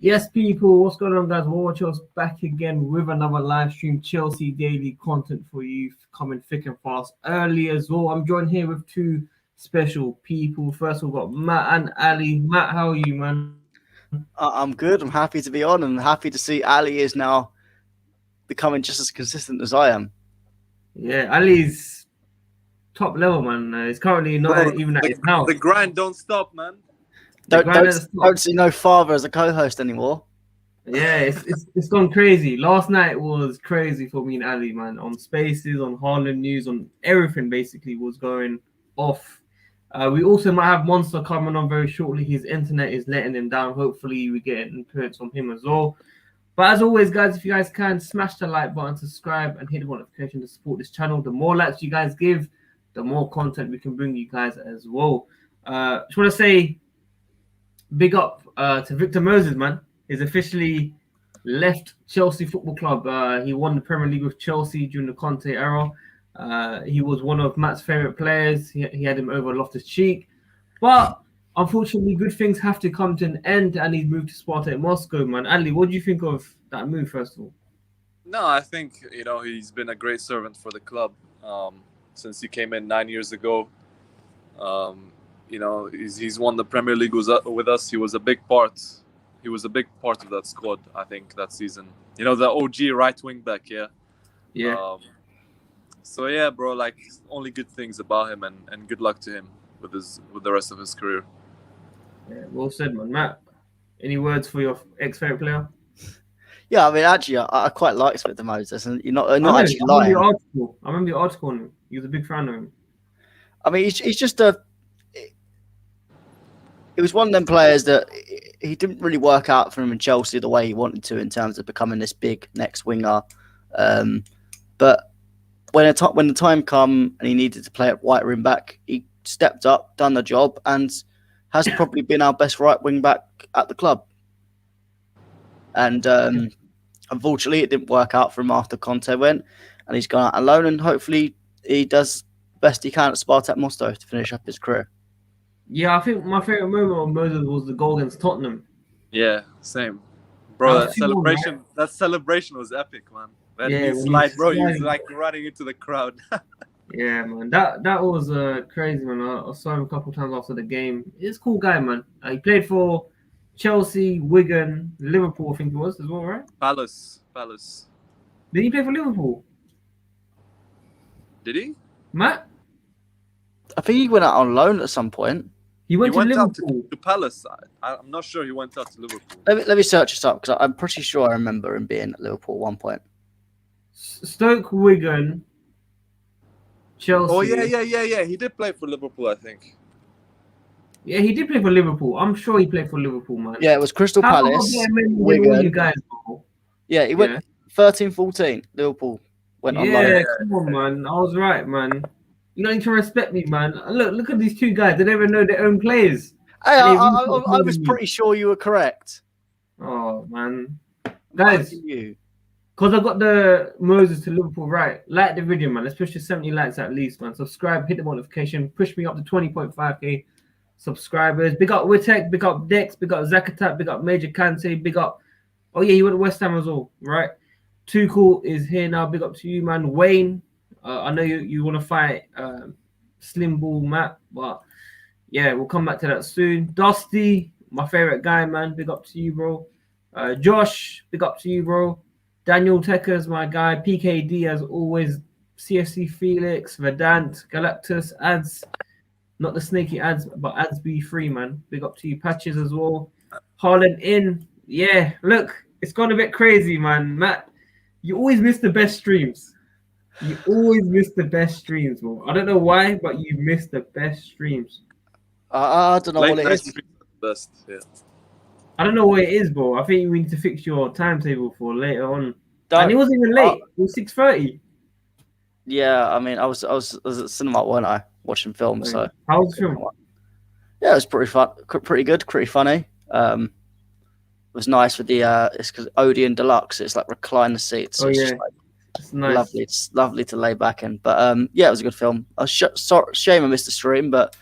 Yes, people, what's going on, guys? WorldWideChels back again with another live stream. Chelsea daily content for you, coming thick and fast early as well. I'm joined here with two special people. First, we've got Matt and Ali. Matt, how are you, man? I'm good. I'm happy to be on, and happy to see Ali is now becoming just as consistent as I am. Yeah, Ali's top level, man. He's currently not even at his house. The grind don't stop, man. Don't see no father as a co-host anymore. Yeah, it's gone crazy. Last night was crazy for me and Ali, man. On Spaces, on Haaland news, on everything basically was going off. We also might have Monster coming on very shortly. His internet is letting him down. Hopefully, we get an appearance from him as well. But as always, guys, if you guys can, smash the like button, subscribe, and hit the notification to support this channel. The more likes you guys give, the more content we can bring you guys as well. Just want to say big up to Victor Moses, man. He's officially left Chelsea Football Club. He won the Premier League with Chelsea during the Conte era. He was one of Matt's favourite players. He had him over Loftus-Cheek. But unfortunately, good things have to come to an end, and he's moved to Spartak Moscow, man. Ali, what do you think of that move, first of all? No, I think, he's been a great servant for the club since he came in 9 years ago. He's won the Premier League with us. He was a big part. He was a big part of that squad, I think, that season. The OG right wing back, yeah. Yeah. So yeah, bro, only good things about him, and good luck to him with the rest of his career. Yeah, well said, man. Matt, any words for your ex-favorite player? Yeah, I mean, actually, I quite like Victor Moses, and you're not actually lying. I remember the article on him. He was a big fan of him. I mean, he's just It was one of them players that he didn't really work out for him in Chelsea the way he wanted to in terms of becoming this big next winger. But when the time come and he needed to play at right wing back, he stepped up, done the job, and has probably been our best right wing back at the club. And unfortunately, it didn't work out for him after Conte went, and he's gone out alone. And hopefully, he does the best he can at Spartak Moscow to finish up his career. Yeah, I think my favorite moment of Moses was the goal against Tottenham. Yeah, same, bro. That celebration was epic, man. He's like running into the crowd. Yeah, man, that was crazy, man. I saw him a couple of times after the game. He's a cool guy, man. He played for Chelsea, Wigan, Liverpool, I think it was as well, right? Palace. Did he play for Liverpool? Did he? Matt? I think he went out on loan at some point. He went to Liverpool. Out to Palace. I'm not sure he went out to Liverpool. Let me search this up because I'm pretty sure I remember him being at Liverpool at one point. Stoke, Wigan, Chelsea. Oh yeah. He did play for Liverpool, I think. Yeah, he did play for Liverpool. I'm sure he played for Liverpool, man. Yeah, it was Crystal Palace. Wigan. You guys know? Yeah, he went 13-14. Liverpool went on loan. Yeah, come on, man. I was right, man. You don't need to respect me, man. Look at these two guys. They don't even know their own players. Hey, I was pretty sure you were correct. Oh, man. Guys, because I got the Moses to Liverpool right. Like the video, man. Let's push to 70 likes at least, man. Subscribe, hit the notification. Push me up to 20.5k subscribers. Big up Witek, big up Dex, big up Zakatat, big up Major Kante, big up... Oh, yeah, he went to West Ham as well, right? Tuchel is here now. Big up to you, man. Wayne. I know you want to fight Slim Ball Matt, but yeah, we'll come back to that soon. Dusty, my favorite guy, man. Big up to you, bro. Josh, big up to you, bro. Daniel Tekers, my guy. PKD, as always. CFC Felix, Verdant, Galactus, Ads. Not the snaky ads, but Ads be free, man. Big up to you, Patches, as well. Haaland in. Yeah, look, it's gone a bit crazy, man. Matt, you always miss the best streams. You always miss the best streams, bro. I don't know why, but you miss the best streams. I don't know what it is. Best, yeah. I don't know what it is, bro. I think we need to fix your timetable for later on. And it wasn't even late. It was 6:30. Yeah, I mean, I was at cinema, weren't I, watching films? So how was the film? Yeah, it was pretty fun, pretty good, pretty funny. It was nice with the it's because Odeon Deluxe. It's like recliner seats. So it's just like, it's nice. Lovely. It's lovely to lay back in. But yeah, it was a good film. Shame I missed the stream, but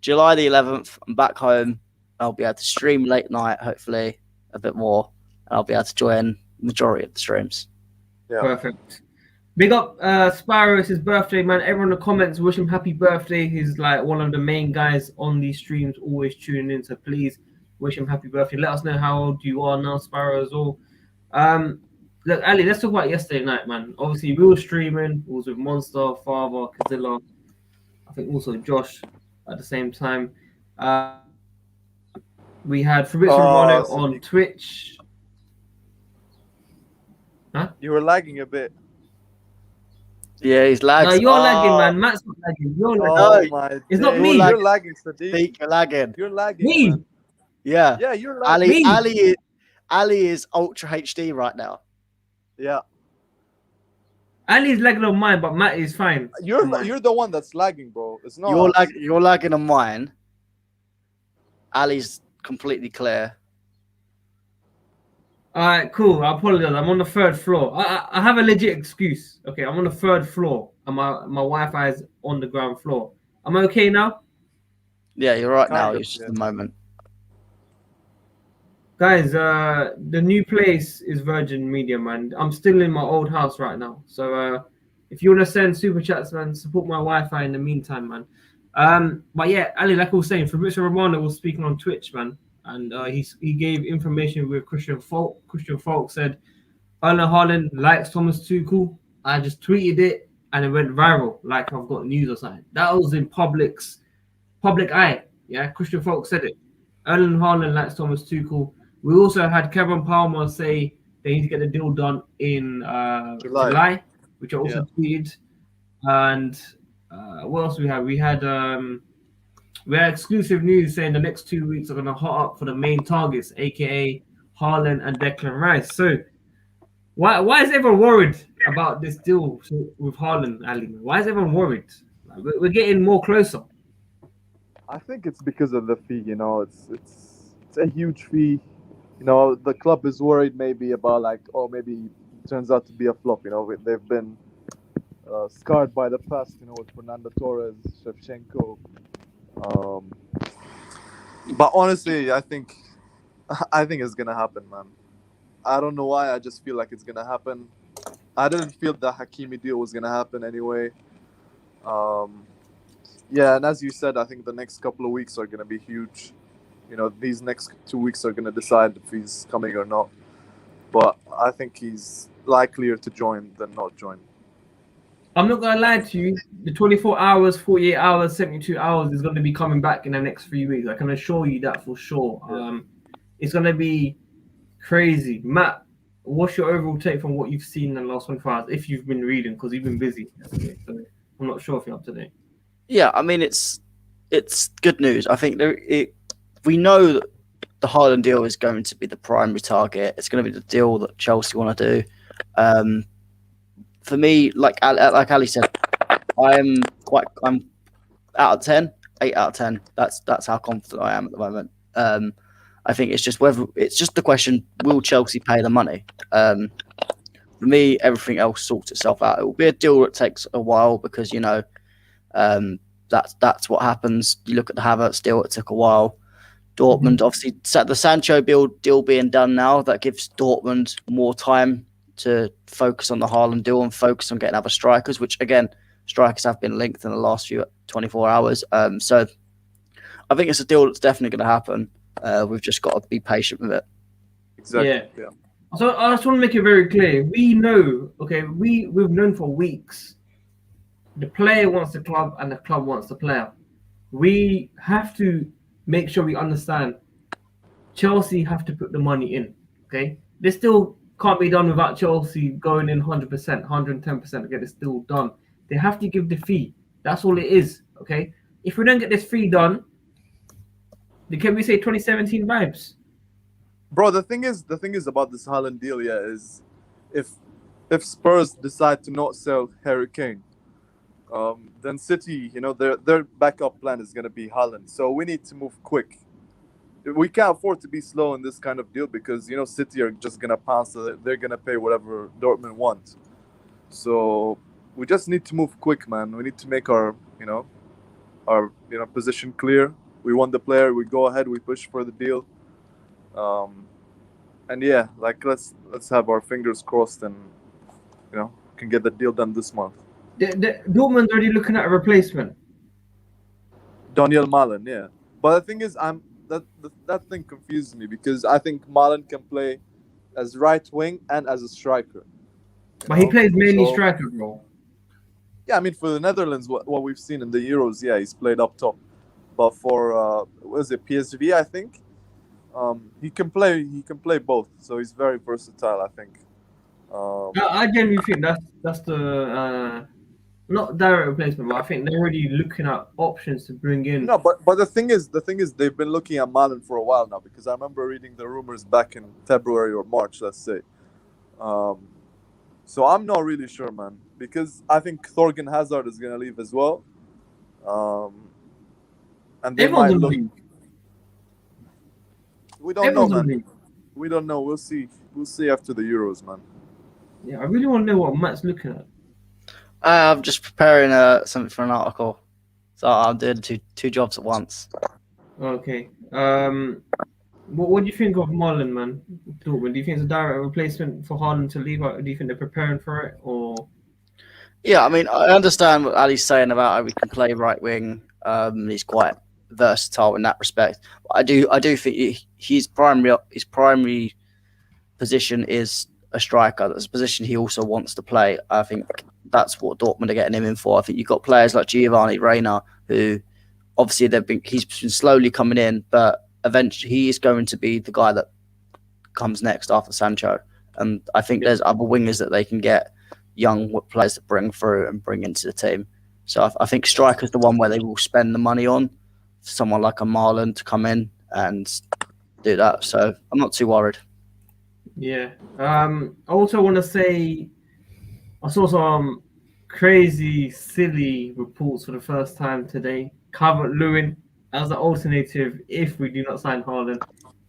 July the 11th, I'm back home. I'll be able to stream late night, hopefully. a bit more, and I'll be able to join majority of the streams. Yeah. Perfect. Big up Spyro, it's his birthday, man. Everyone in the comments wish him happy birthday. He's like one of the main guys on these streams, always tuning in. So please wish him happy birthday. Let us know how old you are now, Spyro, as well. Look, Ali, let's talk about yesterday night, man. Obviously, we were streaming. It was with Monster, Father, Kazilla, I think also Josh at the same time. We had Fabrizio Romano on Twitch. Huh? You were lagging a bit. Yeah, he's lagging. No, you're lagging, man. Matt's not lagging. You're lagging. Oh my! It's not days. me. You're lagging, Sadiq. You're lagging. You're lagging. Me? Man. Yeah. Yeah, you're lagging. Ali is ultra HD right now. Yeah. Ali's lagging on mine, but Matt is fine. You're the one that's lagging, bro. It's not. You're lagging on mine. Ali's completely clear. All right, cool. I apologize. I'm on the third floor. I have a legit excuse. Okay, I'm on the third floor, and my Wi-Fi is on the ground floor. Am I okay now? Yeah, you're right Kind now. of, It's just yeah. the moment. Guys, the new place is Virgin Media, man. I'm still in my old house right now. So if you want to send super chats, man, support my Wi-Fi in the meantime, man. But yeah, Ali, like I was saying, Fabrizio Romano was speaking on Twitch, man. And he gave information with Christian Falk. Christian Falk said, Erling Haaland likes Thomas Tuchel. I just tweeted it and it went viral, like I've got news or something. That was in public eye. Yeah, Christian Falk said it. Erling Haaland likes Thomas Tuchel. We also had Kevin Palmer say they need to get the deal done in July, which I also tweeted. And what else we had? We had exclusive news saying the next 2 weeks are going to hot up for the main targets, aka Haaland and Declan Rice. So why is everyone worried about this deal with Haaland, Ali? Why is everyone worried? We're getting more closer. I think it's because of the fee. You know, it's a huge fee. You know, the club is worried maybe about maybe it turns out to be a flop. You know, they've been scarred by the past. You know, with Fernando Torres, Shevchenko. But honestly, I think it's gonna happen, man. I don't know why. I just feel like it's gonna happen. I didn't feel the Hakimi deal was gonna happen anyway. Yeah, and as you said, I think the next couple of weeks are gonna be huge. You know, these next 2 weeks are gonna decide if he's coming or not. But I think he's likelier to join than not join. I'm not going to lie to you. The 24 hours, 48 hours, 72 hours is going to be coming back in the next 3 weeks. I can assure you that for sure. Yeah. It's going to be crazy. Matt, what's your overall take from what you've seen in the last 24 hours, if you've been reading, because you've been busy. So I'm not sure if you're up to date. Yeah, I mean, it's good news. I think we know that the Haaland deal is going to be the primary target. It's going to be the deal that Chelsea want to do. For me, like Ali said, I'm out of 10, 8 out of 10. That's how confident I am at the moment. I think it's just the question: will Chelsea pay the money? For me, everything else sorts itself out. It will be a deal that takes a while because that's what happens. You look at the Havertz deal; it took a while. Dortmund, obviously, the Sancho deal being done now, that gives Dortmund more time to focus on the Haaland deal and focus on getting other strikers, which, again, strikers have been linked in the last 24 hours. So I think it's a deal that's definitely going to happen. We've just got to be patient with it. Exactly. Yeah. So I just want to make it very clear. We know, okay, we've known for weeks the player wants the club and the club wants the player. We have to make sure we understand Chelsea have to put the money in, okay? This still can't be done without Chelsea going in 100%, 110% to get this deal done. They have to give the fee. That's all it is, okay? If we don't get this fee done, then can we say 2017 vibes? Bro, the thing is about this Haaland deal, is if Spurs decide to not sell Harry Kane, then City, their backup plan is going to be Haaland. So we need to move quick. We can't afford to be slow in this kind of deal because, City are just going to pounce. They're going to pay whatever Dortmund wants. So we just need to move quick, man. We need to make our position clear. We want the player. We go ahead. We push for the deal. And yeah, like let's have our fingers crossed and can get the deal done this month. Dortmund's already looking at a replacement. Donyell Malen, yeah. But the thing is, that thing confuses me because I think Malen can play as right wing and as a striker. But he plays mainly So- striker role. Yeah, I mean for the Netherlands, what we've seen in the Euros, yeah, he's played up top. But for what is it, PSV, I think, he can play both. So he's very versatile, I think. I genuinely think that's the not direct replacement, but I think they're already looking at options to bring in. No, but the thing is, they've been looking at Malen for a while now because I remember reading the rumors back in February or March, let's say. So I'm not really sure, man, because I think Thorgan Hazard is gonna leave as well. And they Everyone's might on look. leave. We don't know, Everyone's on man. leave. We don't know. We'll see. We'll see after the Euros, man. Yeah, I really want to know what Matt's looking at. I'm just preparing something for an article, so I'm doing two jobs at once. Okay. What do you think of Marlon, man? Dortmund? Do you think it's a direct replacement for Haaland to leave? Or do you think they're preparing for it, or? Yeah, I mean, I understand what Ali's saying about how we can play right wing. He's quite versatile in that respect. But I do think his primary position is a striker. That's a position he also wants to play. I think that's what Dortmund are getting him in for. I think you've got players like Giovanni Reina, who obviously he's been slowly coming in, but eventually he is going to be the guy that comes next after Sancho. And I think there's other wingers that they can get, young players to bring through and bring into the team. So I think striker's the one where they will spend the money on, someone like a Marlon to come in and do that. So I'm not too worried. Yeah. I also want to say I saw some crazy, silly reports for the first time today. Calvert-Lewin as an alternative if we do not sign Haaland.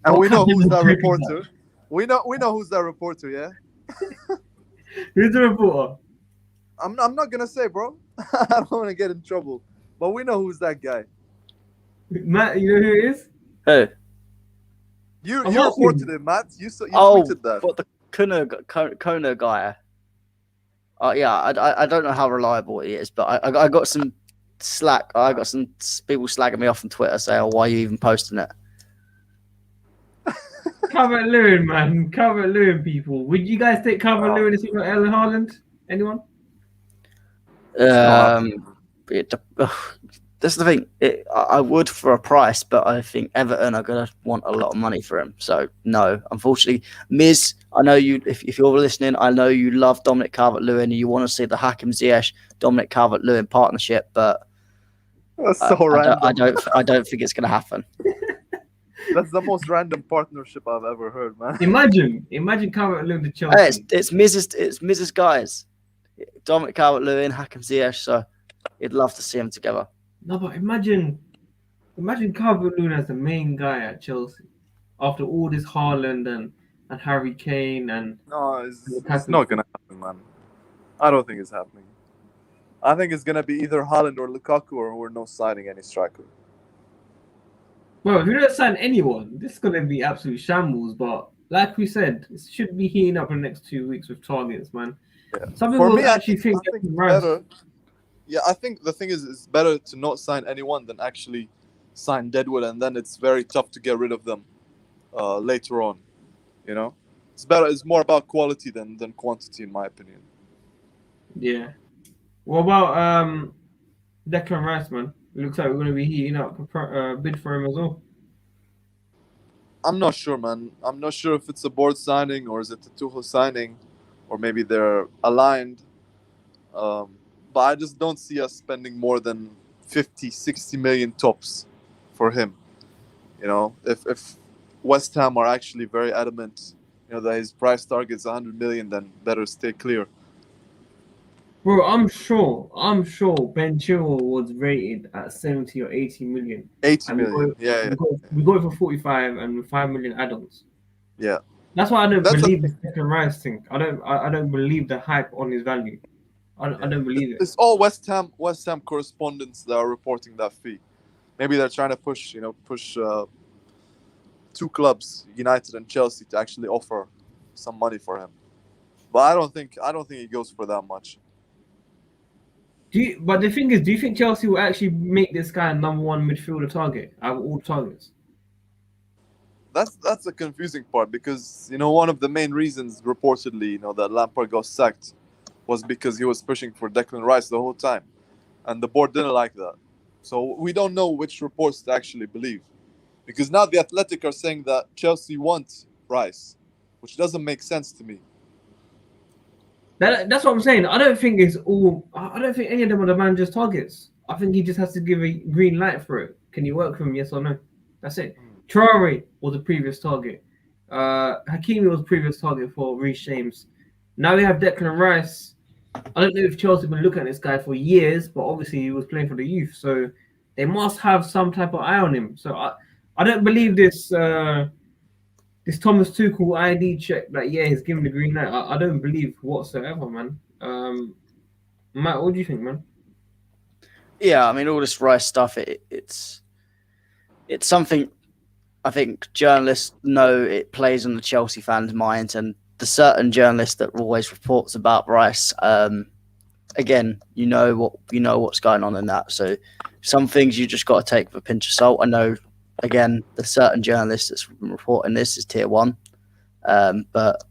And we know who's that What reporter. We know who's that reporter. Yeah. Who's the reporter? I'm not gonna say, bro. I don't want to get in trouble. But we know who's that guy. Matt, you know who it is? Who? You I'm not reported saying- it, Matt. You tweeted that. What, the Kona guy? Yeah, I don't know how reliable he is, but I got some slack. I got some people slagging me off on Twitter saying, "Oh, why are you even posting it?" Calvert-Lewin, man. Calvert-Lewin, people. Would you guys take Calvert-Lewin if you got Erling Haaland? Anyone? That's the thing. I would for a price, but I think Everton are going to want a lot of money for him. So no, unfortunately, Miz. I know you. If you're listening, I know you love Dominic Calvert-Lewin and you want to see the Hakim Ziyech Dominic Calvert-Lewin partnership, but That's so random. I don't think it's going to happen. That's the most random partnership I've ever heard, man. Imagine Calvert-Lewin to Chelsea. Hey, it's Mrs. guys. Dominic Calvert-Lewin, Hakim Ziyech. So you'd love to see them together. No, but imagine Calvert-Lewin as the main guy at Chelsea after all this Haaland and Harry Kane and No, it's not gonna happen, man. I don't think it's happening. I think it's gonna be either Haaland or Lukaku, or we're not signing any striker. well, if we don't sign anyone, this is gonna be absolute shambles. But like we said, it should be heating up in the next 2 weeks with targets, man. Yeah. Some people I actually think I think Declan it's Rice. better. Yeah, I think the thing is, it's better to not sign anyone than actually sign Deadwood, and then it's very tough to get rid of them later on. You know, it's better. It's more about quality than quantity, in my opinion. Yeah. What about Declan Rice, man? It looks like we're gonna be heating up a bid for him as well. I'm not sure, man. I'm not sure if it's a board signing or is it a Tuchel signing, or maybe they're aligned. But I just don't see us spending more than 50, 60 million tops for him. You know, if West Ham are actually very adamant, that his price target is 100 million, then better stay clear. Bro, I'm sure Ben Chilwell was rated at 70 or 80 million. 80 And we million. got- Yeah. We got it for 45 and with 5 million add-ons. Yeah. That's why I don't That's believe this Declan Rice thing. I don't believe the hype on his value. I don't believe it. It's all West Ham correspondents that are reporting that fee. Maybe they're trying to push two clubs, United and Chelsea, to actually offer some money for him. But I don't think he goes for that much. But the thing is, do you think Chelsea will actually make this guy a number one midfielder target out of all targets? That's the confusing part, because one of the main reasons reportedly that Lampard got sacked was because he was pushing for Declan Rice the whole time, and the board didn't like that. So we don't know which reports to actually believe, because now the Athletic are saying that Chelsea want Rice, which doesn't make sense to me. That's what I'm saying. I don't think any of them are the manager's targets. I think he just has to give a green light for it. Can you work for him? Yes or no? That's it. Traore was a previous target. Hakimi was a previous target for Reece James. Now we have Declan Rice. I don't know if Chelsea have been looking at this guy for years, but obviously he was playing for the youth, so they must have some type of eye on him. So I don't believe this Thomas Tuchel ID check that he's given the green light. I don't believe whatsoever, man. Matt, what do you think, man? Yeah, I mean, all this Rice stuff, it's something I think journalists know it plays on the Chelsea fans' minds, and the certain journalist that always reports about Rice, again, you know what's going on in that. So some things you just got to take with a pinch of salt. I know, again, the certain journalist that's reporting this is tier one, but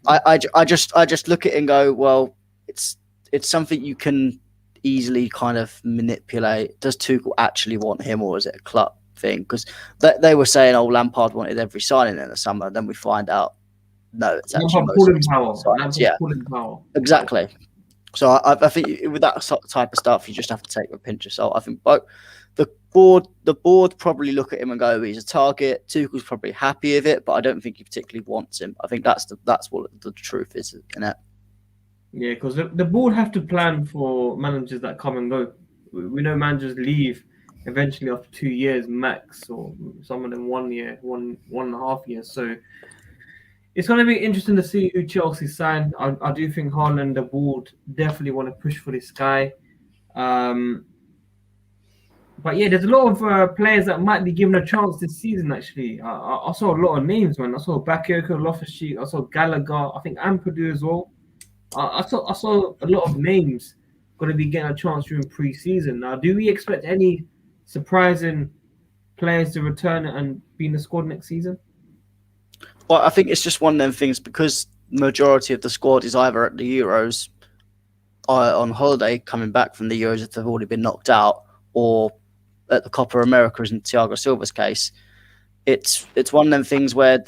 I just look at it and go, well, it's something you can easily kind of manipulate. Does Tuchel actually want him, or is it a club thing? Because they were saying, Lampard wanted every signing in the summer. Then we find out, no, it's actually pulling power. Exactly. So I think with that type of stuff, you just have to take with a pinch of salt. I think the board probably look at him and go, he's a target. Tuchel's probably happy with it, but I don't think he particularly wants him. I think that's what the truth is in it. Yeah, because the board have to plan for managers that come and go. We know managers leave eventually after 2 years max, or some of them 1 year, one and a half years. So it's going to be interesting to see who Chelsea sign. I do think Haaland, the board, definitely want to push for this guy. But yeah, there's a lot of players that might be given a chance this season, actually. I saw a lot of names, man. I saw Bakayoko, Loftus-Cheek, I saw Gallagher, I think Ampadu as well. I saw a lot of names going to be getting a chance during pre-season. Now, do we expect any surprising players to return and be in the squad next season? Well, I think it's just one of them things, because majority of the squad is either at the Euros, on holiday, coming back from the Euros if they've already been knocked out, or at the Copa America, as in Thiago Silva's case. It's one of them things where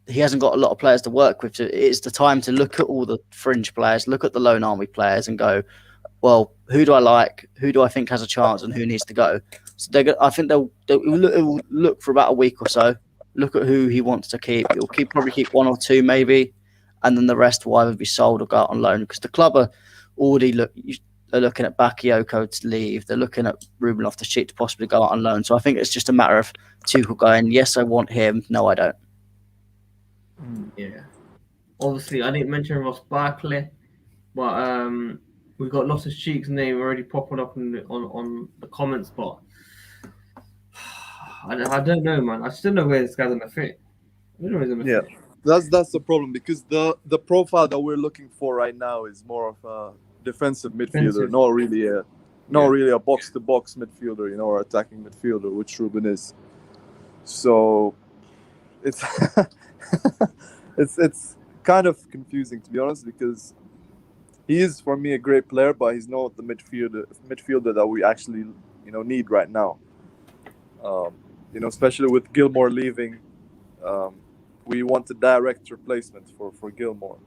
he hasn't got a lot of players to work with. So it's the time to look at all the fringe players, look at the loan army players, and go, well, who do I like? Who do I think has a chance, and who needs to go? So I think they'll look for about a week or so, look at who he wants to keep. He'll probably keep one or two maybe, and then the rest will either be sold or go out on loan, because the club are already looking at Bakayoko to leave. They're looking at Ruben Loftus-Cheek to possibly go out on loan. So I think it's just a matter of Tuchel going, yes, I want him. No, I don't. Yeah. Obviously, I didn't mention Ross Barkley, but we've got Loftus-Cheek's name already popping up on the comments, but I don't know, man. I just don't know where this guy's gonna fit. That's the problem, because the profile that we're looking for right now is more of a defensive midfielder, not really a box-to-box midfielder, or attacking midfielder, which Ruben is. So it's it's kind of confusing, to be honest, because he is, for me, a great player, but he's not the midfielder that we actually need right now. Especially with Gilmore leaving, we want a direct replacement for Gilmore.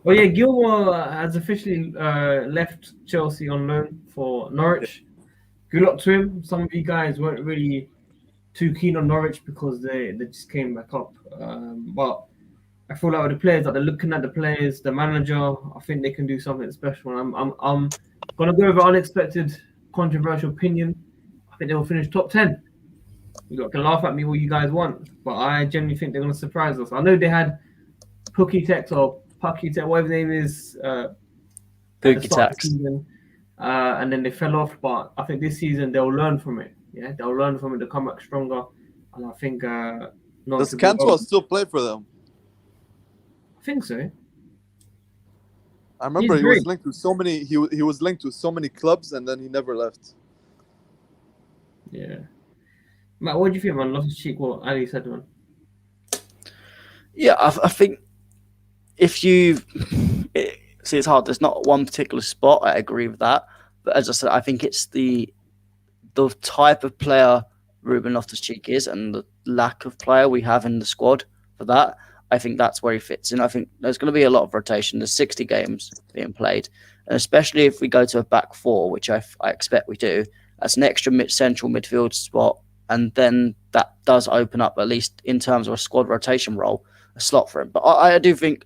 Well, yeah, Gilmore has officially left Chelsea on loan for Norwich. Good luck to him. Some of you guys weren't really too keen on Norwich because they just came back up. But I feel like with the players, they're looking at the players, the manager, I think they can do something special. And I'm gonna go with an unexpected, controversial opinion. I think they will finish top 10. You can laugh at me what you guys want, but I genuinely think they're gonna surprise us. I know they had Pucky-Tex, whatever his name is, Pucky-Tex, and then they fell off. But I think this season they'll learn from it. Yeah, they'll learn from it to come back stronger. and I think Does Cantwell still play for them? I think so. I remember He's he was great. linked to so many. He was linked to so many clubs, and then he never left. Yeah. Matt, what do you think, man? Loftus-Cheek, what Ali said, man. Yeah, I think if you see, it's hard. There's not one particular spot. I agree with that, but as I said, I think it's the type of player Ruben Loftus-Cheek is, and the lack of player we have in the squad for that. I think that's where he fits in. I think there's going to be a lot of rotation. There's 60 games being played, and especially if we go to a back four, which I expect we do, that's an extra central midfield spot, and then that does open up, at least in terms of a squad rotation role, a slot for him. But I do think,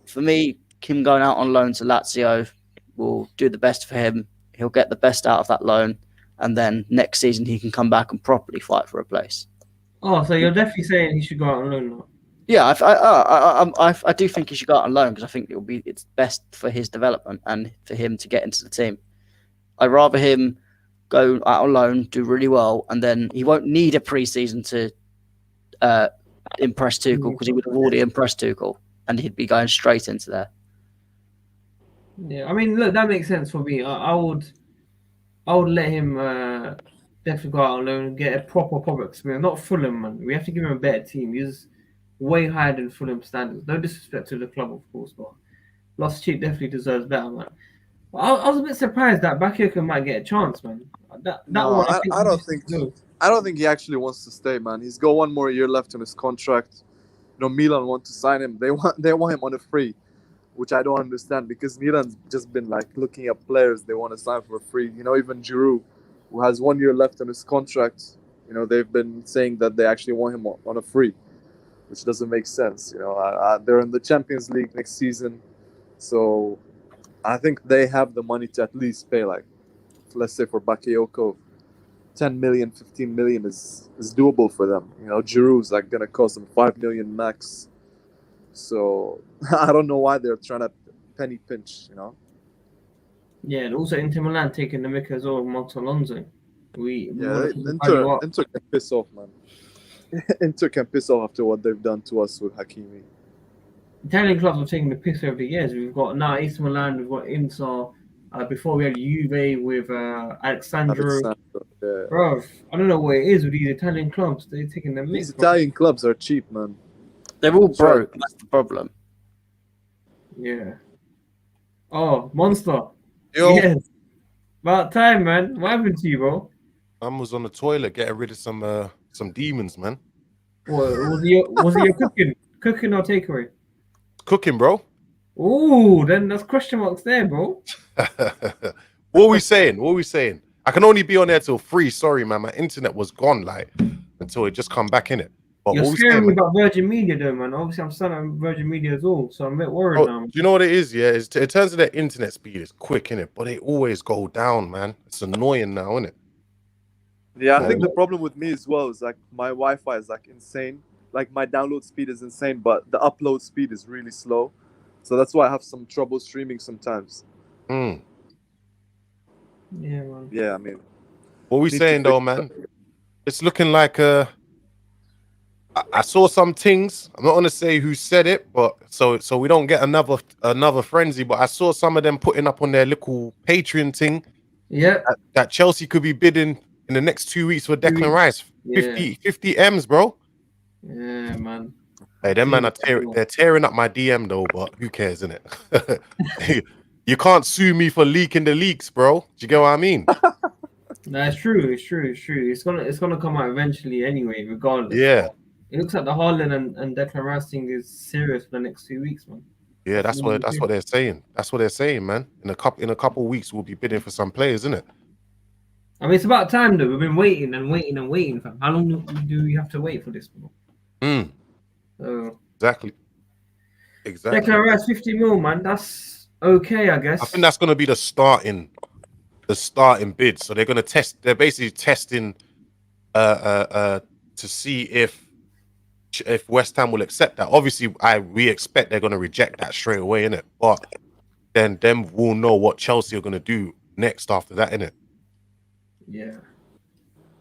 for me, him going out on loan to Lazio will do the best for him. He'll get the best out of that loan, and then next season he can come back and properly fight for a place. Oh, so you're definitely saying he should go out on loan now? Yeah, I do think he should go out on loan because I think it's best for his development and for him to get into the team. I'd rather him go out on loan, do really well, and then he won't need a pre-season to impress Tuchel because he would have already impressed Tuchel and he'd be going straight into there. Yeah, I mean, look, that makes sense for me. I would let him definitely go out on loan and get a proper experience. Not Fulham, man. We have to give him a better team. He's way higher than Fulham standards. No disrespect to the club, of course, but Loftus-Cheek definitely deserves better, man. I was a bit surprised that Bakayoko might get a chance, man. I don't think he actually wants to stay, man. He's got one more year left on his contract. Milan want to sign him. They want him on a free, which I don't understand because Milan's just been like looking at players they want to sign for free. Even Giroud, who has 1 year left on his contract, they've been saying that they actually want him on a free, which doesn't make sense. They're in the Champions League next season, so I think they have the money to at least pay, like, let's say for Bakayoko, 10 million, 15 million is doable for them. Giroud's like gonna cost them 5 million max. So I don't know why they're trying to penny pinch. Yeah, and also Inter Milan taking the mick as well, Marcos Alonso. Inter can piss off, man. Inter can piss off after what they've done to us with Hakimi. Italian clubs are taking the piss over the years. We've got now AC Milan, we've got Inter. Before we had Juve with Alexandro. Yeah. Bro, I don't know what it is with these Italian clubs. They're taking the mick. These Italian clubs are cheap, man. They're all broke. That's the problem. Yeah. Oh, Monster. Yo, Yes. About time, man. What happened to you, bro? I was on the toilet getting rid of some demons, man. What, was it your cooking? Cooking or takeaway? Cooking, bro. Ooh, then that's question marks there, bro. What are we saying? I can only be on there till 3. Sorry, man. My internet was gone, until it just come back in it. But You're what we scaring saying, me man? about Virgin Media, though, man. Obviously, I'm starting on Virgin Media as well, so I'm a bit worried now. Do you know what it is? Yeah, in terms of their internet speed, it's quick, innit? But they always go down, man. It's annoying now, innit? Yeah, I think the problem with me as well is like my Wi-Fi is like insane. Like my download speed is insane, but the upload speed is really slow. So that's why I have some trouble streaming sometimes. Yeah, man. Yeah, I mean, what we saying though, man? It's looking like I saw some things. I'm not gonna say who said it, but so we don't get another frenzy. But I saw some of them putting up on their little Patreon thing. Yeah. That Chelsea could be bidding in the next 2 weeks for Declan Rice. 50 M's, bro. Yeah, man. Hey, them man they're tearing up my DM though, but who cares, innit? You can't sue me for leaking the leaks, bro. Do you get what I mean? No, it's true. It's gonna come out eventually anyway, regardless. Yeah. It looks like the Haaland and Declan Rice thing is serious for the next 2 weeks, man. Yeah, that's what they're saying. That's what they're saying, man. In a couple of weeks, we'll be bidding for some players, isn't it? I mean, it's about time though. We've been waiting and waiting and waiting. Fam. How long do we have to wait for this, bro? So Exactly. Declan Rice 50 mil, man. That's okay, I guess. I think that's gonna be the starting bid. So they're gonna test. They're basically testing to see if West Ham will accept that. Obviously, we expect they're gonna reject that straight away, innit? But then we'll know what Chelsea are gonna do next after that, innit? Yeah.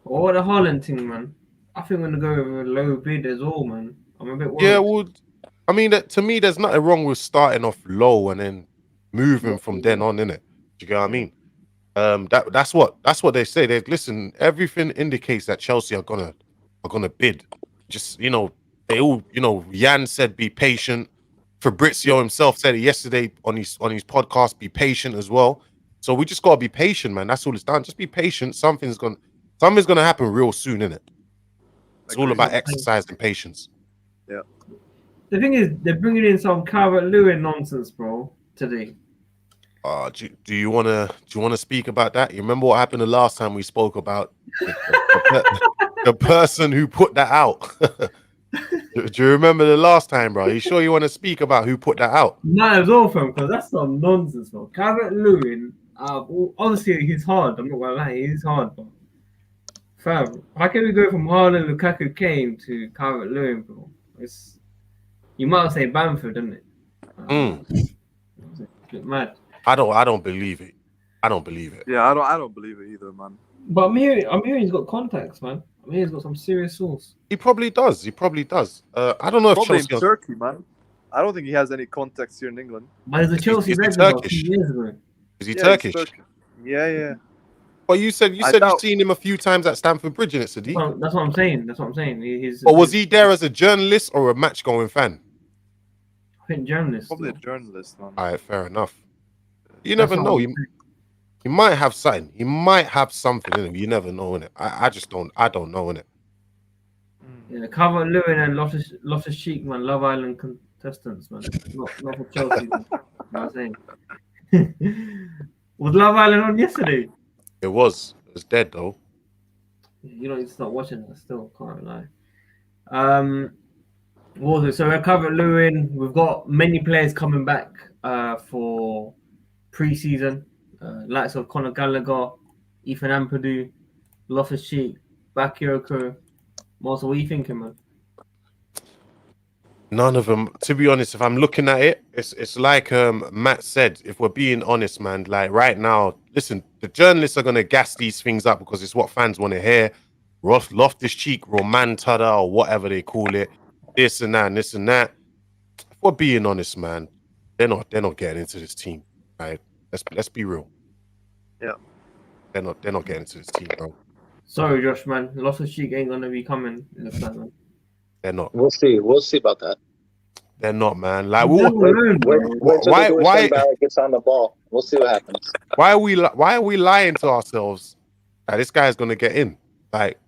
What the Haaland thing, man? I think I'm gonna go with a low bid as well, man. I'm a bit worried. Yeah, well, I mean, to me, there's nothing wrong with starting off low and then moving from then on, innit? Do you get what I mean? That's what they say. They listen. Everything indicates that Chelsea are gonna bid. Just they all Jan said be patient. Fabrizio himself said it yesterday on his podcast. Be patient as well. So we just gotta be patient, man. That's all it's done. Just be patient. Something's gonna happen real soon, innit? It's all about exercise and patience. Yeah. The thing is, they're bringing in some Calvert-Lewin nonsense, bro, today. Do you wanna speak about that? You remember what happened the last time we spoke about the person who put that out? Do you remember the last time, bro? Are you sure you want to speak about who put that out? Might as well, fam, because that's some nonsense, bro. Calvert-Lewin, obviously he's hard. I'm not gonna lie, he's hard, but fam, how can we go from Haaland, Lukaku, Kane to Calvert-Lewin, bro? You might say Bamford, isn't it? It's a bit mad. I don't believe it. I don't believe it. Yeah, I don't believe it either, man. But I'm hearing he's got contacts, man. I'm hearing he's got some serious source. He probably does. I don't know if Probably Chelsea in Turkey, man. I don't think he has any contacts here in England. But he's a Chelsea is he regular a Turkish? few years ago. Is he Yeah, Turkish? he's Turkish. Yeah. Well, you said you've seen him a few times at Stamford Bridge, innit, Sadiq? Well, that's what I'm saying. He's. Or was he there as a journalist or a match-going fan? I think journalist. Probably a journalist, man. All right, fair enough. You never know. He might have something. He might have something in him. You never know, innit? I just don't. I don't know, innit? Yeah, Calvert-Lewin and Loftus-Cheek, man, Love Island contestants, man. Not for Chelsea. Man. You know what I'm saying? Was Love Island on yesterday? It was dead though. You don't need to start watching that still, can't lie. What was it? So we're Calvert-Lewin. We've got many players coming back for pre-season. Likes of Conor Gallagher, Ethan Ampadu, Loftus-Cheek, Bakayoko. Most, what are you thinking, man? None of them. To be honest, if I'm looking at it, it's like Matt said. If we're being honest, man, like right now, listen, the journalists are gonna gas these things up because it's what fans want to hear. Loftus-Cheek, Romantada, or whatever they call it, this and that, and this and that. If we're being honest, man, they're not getting into this team, right? Let's be real. Yeah, they're not getting into this team, bro. Sorry, Josh, man. Loftus-Cheek ain't gonna be coming in the plan, man. They're not. We'll see about that. They're not, man. Like, wait till why gets on the ball. We'll see what happens. Why are we lying to ourselves that this guy's gonna get in? Like,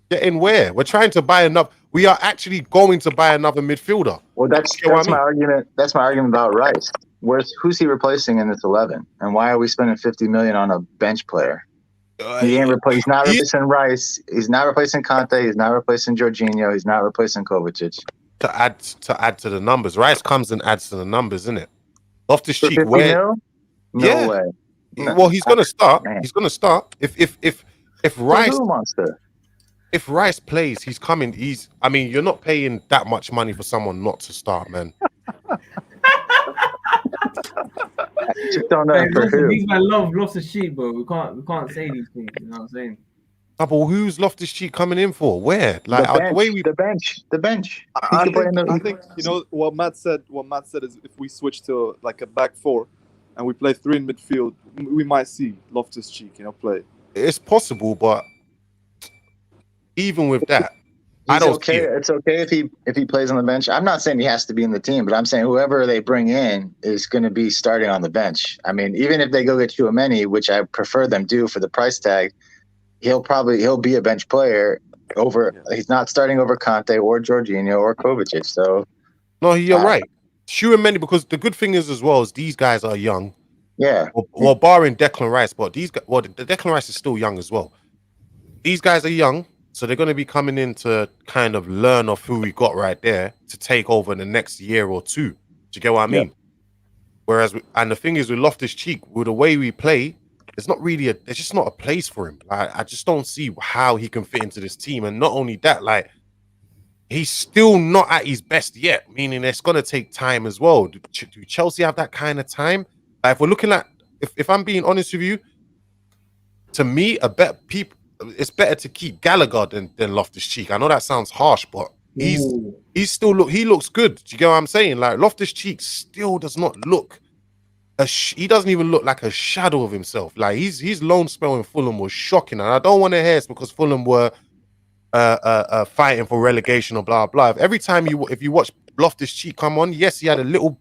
get in where? We're trying to buy enough. We are actually going to buy another midfielder. Well, that's my argument. That's my argument about Rice. Who's he replacing in this 11? And why are we spending 50 million on a bench player? He's not replacing Rice. He's not replacing Conte. He's not replacing Jorginho. He's not replacing Kovacic. To add to the numbers, Rice comes and adds to the numbers, isn't it? Loftus-Cheek, where? No way. Well, he's gonna start. Man. He's gonna start. If Rice if Rice plays, he's coming. I mean, you're not paying that much money for someone not to start, man. I just don't know. These men love Loftus-Cheek, bro. We can't say these things. You know what I'm saying? No, but who's Loftus-Cheek coming in for? Where? Like the bench. I think you know what Matt said. What Matt said is if we switch to like a back four, and we play 3 in midfield, we might see Loftus-Cheek, play. It's possible, but even with that, I don't see it. It's okay if he plays on the bench. I'm not saying he has to be in the team, but I'm saying whoever they bring in is going to be starting on the bench. I mean, even if they go get Tchouaméni, which I prefer them do for the price tag, he'll be a bench player over. Yeah. He's not starting over Conte or Jorginho or Kovacic. So no, you're right. Tchouaméni, because the good thing is as well is these guys are young. Yeah. Well, barring Declan Rice, but the Declan Rice is still young as well. These guys are young. So they're going to be coming in to kind of learn off who we got right there to take over in the next year or two. Do you get what I mean? Yeah. Whereas, and the thing is with Loftus-Cheek, with the way we play, there's just not a place for him. Like, I just don't see how he can fit into this team. And not only that, like, he's still not at his best yet, meaning it's going to take time as well. Do Chelsea have that kind of time? Like, if we're looking at, if I'm being honest with you, to me, it's better to keep Gallagher than Loftus-Cheek. I know that sounds harsh, but he looks good. Do you get what I'm saying? Like Loftus-Cheek still does not look he doesn't even look like a shadow of himself. Like his loan spell in Fulham was shocking, and I don't want to hear it's because Fulham were fighting for relegation or blah blah. Every time if you watch Loftus-Cheek come on, yes, he had a little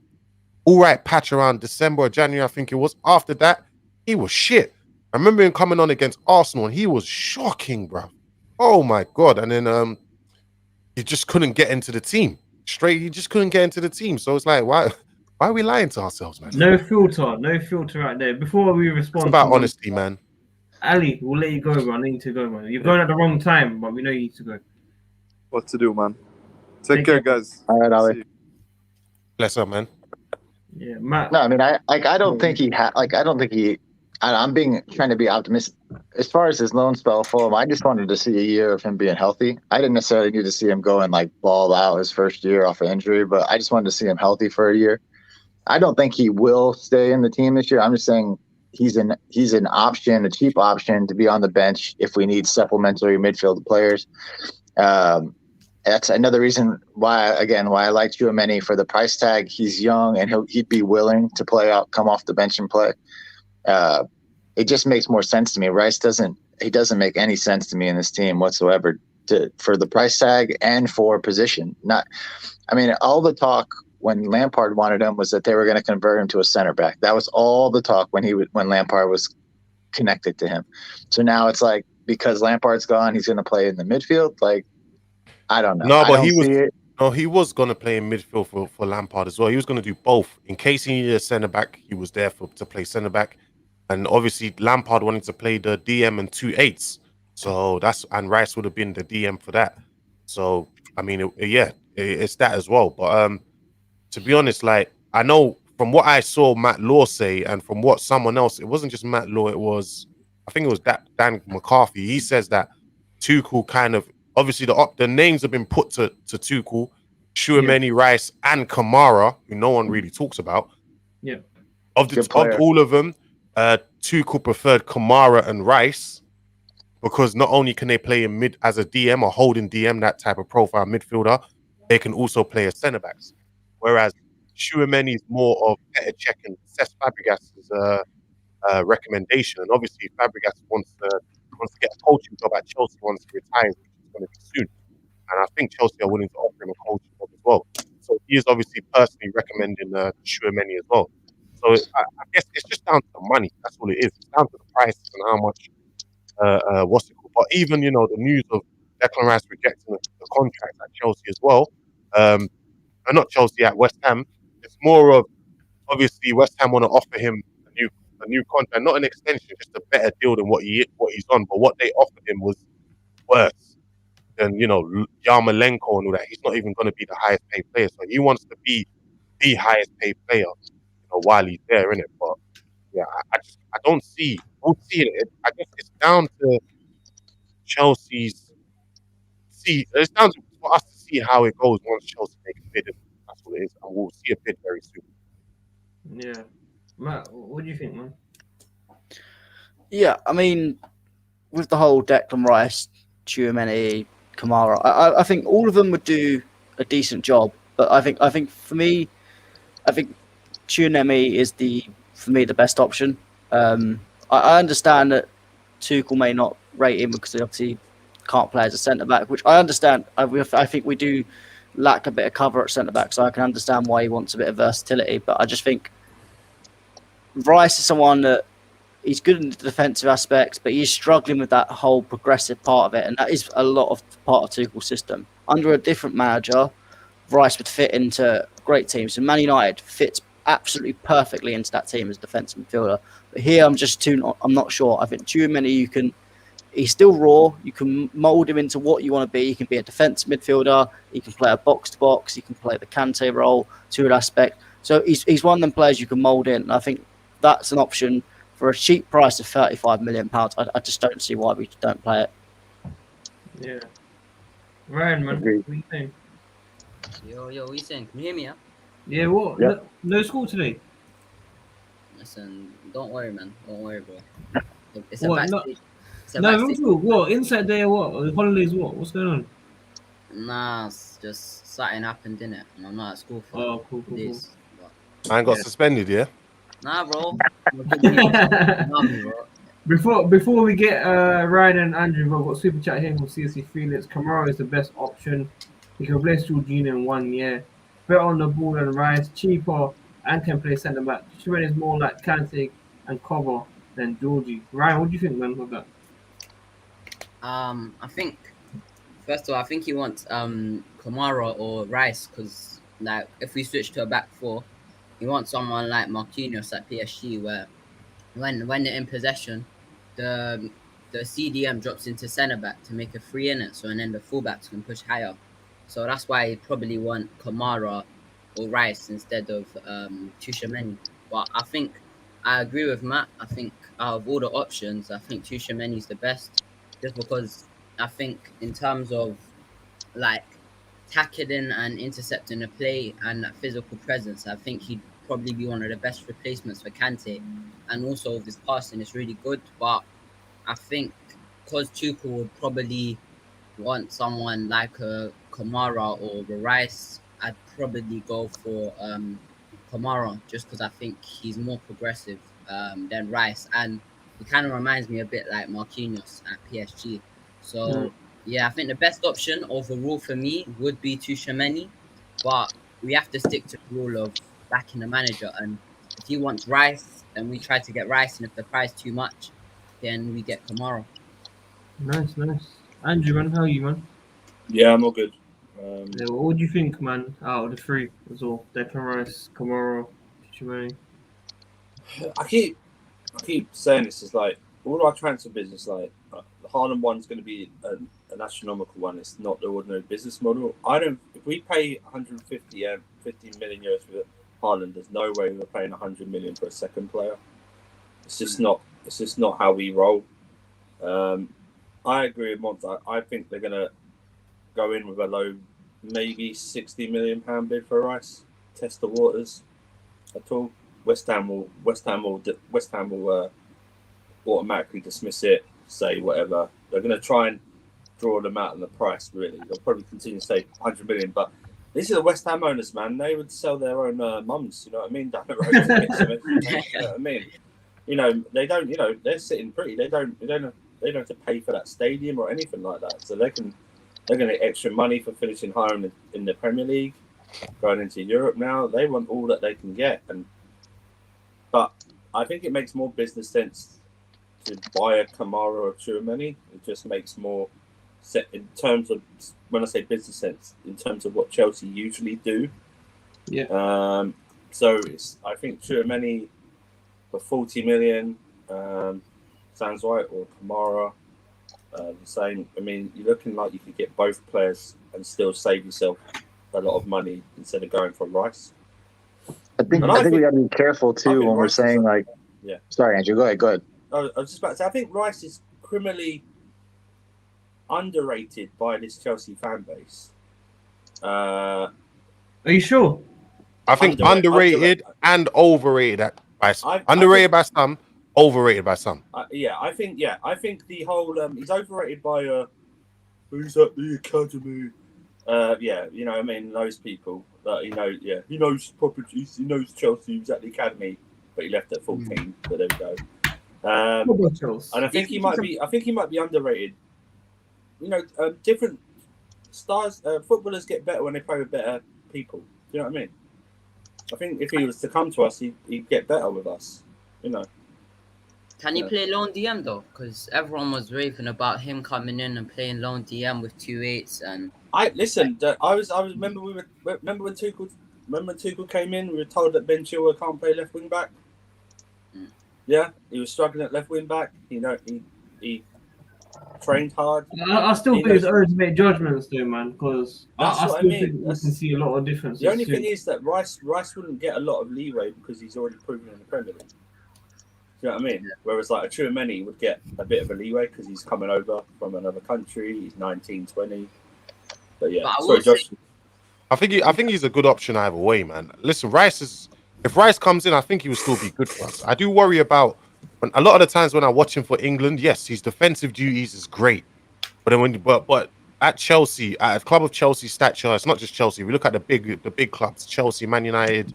all right patch around December or January, I think it was. After that, he was shit. I remember him coming on against Arsenal, and he was shocking, bro. Oh my god! And then he just couldn't get into the team. He just couldn't get into the team. So it's like, why are we lying to ourselves, man? No filter right there. Before we respond, it's about honesty, man. Ali, we'll let you go, bro. I need to go, man. You're going at the wrong time, but we know you need to go. What to do, man? Take care, guys. All right, Ali. Bless up, man. Yeah, Matt. No, I mean, I don't think he I'm trying to be optimistic. As far as his loan spell Fulham, I just wanted to see a year of him being healthy. I didn't necessarily need to see him go and like ball out his first year off an injury, but I just wanted to see him healthy for a year. I don't think he will stay in the team this year. I'm just saying he's an option, a cheap option to be on the bench if we need supplementary midfield players. That's another reason why I like Tchouaméni for the price tag. He's young and he'd be willing to come off the bench and play. It just makes more sense to me. Rice doesn't make any sense to me in this team whatsoever for the price tag and for position. All the talk when Lampard wanted him was that they were going to convert him to a center back. That was all the talk when Lampard was connected to him. So now it's like, because Lampard's gone, he's going to play in the midfield. Like, I don't know. No, but he was going to play in midfield for Lampard as well. He was going to do both. In case he needed a centre back, he was there to play centre back. And obviously Lampard wanted to play the DM and 2/8. So and Rice would have been the DM for that. So I mean, it's that as well. But to be honest, like, I know from what I saw Matt Law say, and from what someone else, it wasn't just Matt Law, I think it was Dan McCarthy. He says that Tuchel kind of, obviously the names have been put to Tuchel, Tchouaméni, Rice, and Kamara, who no one really talks about. Yeah. Of all of them, Tuchel preferred Kamara and Rice because not only can they play in mid as a DM or holding DM, that type of profile midfielder, they can also play as centre backs. Whereas Tchouaméni is more of better checking. Cesc Fabregas's recommendation, and obviously Fabregas wants to get a coaching job at Chelsea once he retires, which is going to be soon. And I think Chelsea are willing to offer him a coaching job as well. So he is obviously personally recommending Tchouaméni as well. So I guess it's just down to the money. That's all it is. It's down to the price and how much. What's it called? But even the news of Declan Rice rejecting the contract at Chelsea as well. Not Chelsea, at West Ham. It's more of, obviously West Ham want to offer him a new contract, not an extension, just a better deal than what he's on. But what they offered him was worse than Yarmolenko and all that. He's not even going to be the highest paid player, so he wants to be the highest paid player while he's there, innit? But yeah, I don't see. We'll see it. I guess it's down to Chelsea's. It's down to for us to see how it goes once Chelsea make a bid. That's what it is, and we'll see a bid very soon. Yeah, Matt, what do you think, man? Yeah, I mean, with the whole Declan Rice, Tchouaméni, Kamara, I think all of them would do a decent job. But I think for me, Tchouaméni is for me the best option. I understand that Tuchel may not rate him because he obviously can't play as a centre back, which I understand. I think we do lack a bit of cover at centre back, so I can understand why he wants a bit of versatility. But I just think Rice is someone that he's good in the defensive aspects, but he's struggling with that whole progressive part of it, and that is a lot of part of Tuchel's system. Under a different manager, Rice would fit into great teams, and Man United fits absolutely perfectly into that team as a defensive midfielder. But here, I'm not sure. I think Tchouaméni, he's still raw. You can mould him into what you want to be. He can be a defensive midfielder. He can play a box-to-box. He can play the Kante role to an aspect. So he's one of them players you can mould in. And I think that's an option for a cheap price of £35 million. I just don't see why we don't play it. Yeah. Ryan, man, what do you think? Yo, what you saying? Can you hear me, yeah? Yeah, what? Yeah. No school today? Listen, don't worry, man. Don't worry, bro. It's What, a backstage. It's a No, back what's six. cool. What? Inside there, what? Holidays, what? What's going on? Nah, it's just something happened, innit? And I'm not at school for Oh, cool, cool, this. But, Man got Yeah. suspended, yeah? nah, bro. cool. Before we get Ryan and Andrew, we've got super chat here from CSC Felix. Kamara is the best option. He can replace Jorginho in 1 year. Better on the ball than Rice, cheaper, and can play centre back. Shimon is more like Kante and cover than Georgie. Ryan, what do you think, man, of that? I think first of all, I think he wants Kamara or Rice because like if we switch to a back four, he wants someone like Marquinhos at PSG where when they're in possession, the CDM drops into centre back to make a free in it, so and then the fullbacks can push higher. So that's why he probably want Kamara or Rice instead of Tuchel. But I think I agree with Matt. I think out of all the options, I think Tuchel is the best, just because I think in terms of like tackling and intercepting the play and that physical presence, I think he'd probably be one of the best replacements for Kante. And also his passing is really good, but I think because Tuchel would probably want someone like a Kamara or a Rice, I'd probably go for Kamara just because I think he's more progressive than Rice, and he kind of reminds me a bit like Marquinhos at PSG. So yeah, I think the best option overall for me would be Tuchel, but we have to stick to the rule of backing the manager. And if he wants Rice, then we try to get Rice, and if the price too much, then we get Kamara. Nice. Andrew, man, how are you, man? Yeah, I'm all good. Yeah, what do you think, man, out of the three as well? Declan Rice, Kamara, Tuchel. I keep saying this is like all our transfer business. Like the Haaland one's going to be an astronomical one. It's not the ordinary business model. If we pay 150 50 million euros for Haaland, there's no way we're paying 100 million for a second player. It's just not. It's just not how we roll. I agree with Monta. I think they're going to go in with a low, maybe £60 million bid for Rice. Test the waters at all. West Ham will automatically dismiss it. Say whatever. They're going to try and draw them out on the price. Really, they'll probably continue to say 100 million. But these are the West Ham owners, man. They would sell their own mums. You know what I mean? Down the road to get some. You know what I mean? You know they don't. You know they're sitting pretty. They don't have to pay for that stadium or anything like that. So they're going to get extra money for finishing higher in the Premier League, going into Europe now. They want all that they can get, but I think it makes more business sense to buy a Kamara or Tchouaméni. It just makes more sense in terms of, when I say business sense, in terms of what Chelsea usually do. Yeah. So I think Tchouaméni for 40 million sounds right, or Kamara the same. I mean, you're looking like you could get both players and still save yourself a lot of money instead of going for Rice. I think we got to be careful too when we're saying like. Yeah. Sorry, Andrew. Go ahead. I was just about to say, I think Rice is criminally underrated by this Chelsea fan base. Are you sure? I think underrated and overrated by some. Underrated by some, overrated by some. I think the whole he's overrated by who's at the academy. You know, I mean, those people that he knows properties, he knows Chelsea. He was at the academy, but he left at 14. So there we go. And I think he might be underrated. You know, different stars, footballers get better when they play with better people. Do you know what I mean? I think if he was to come to us, he'd get better with us. You know. Can he play lone DM though? Because everyone was raving about him coming in and playing lone DM with 2/8s and. I remember when Tuchel came in, we were told that Ben Chilwell can't play left wing back. Yeah, he was struggling at left wing back. You know, he trained hard. I still think it's early to make judgments, though, man. Because I still think we can see a lot of differences. The only thing is that Rice wouldn't get a lot of leeway because he's already proven in the Premier League. Do you know what I mean? Whereas like a Tchouaméni would get a bit of a leeway because he's coming over from another country. He's 19, 20. But yeah, sorry, Josh. I think he's a good option either way, man. Listen, if Rice comes in, I think he will still be good for us. I do worry about when a lot of the times when I watch him for England, yes, his defensive duties is great. But then but at Chelsea, at a club of Chelsea stature, it's not just Chelsea. We look at the big clubs, Chelsea, Man United,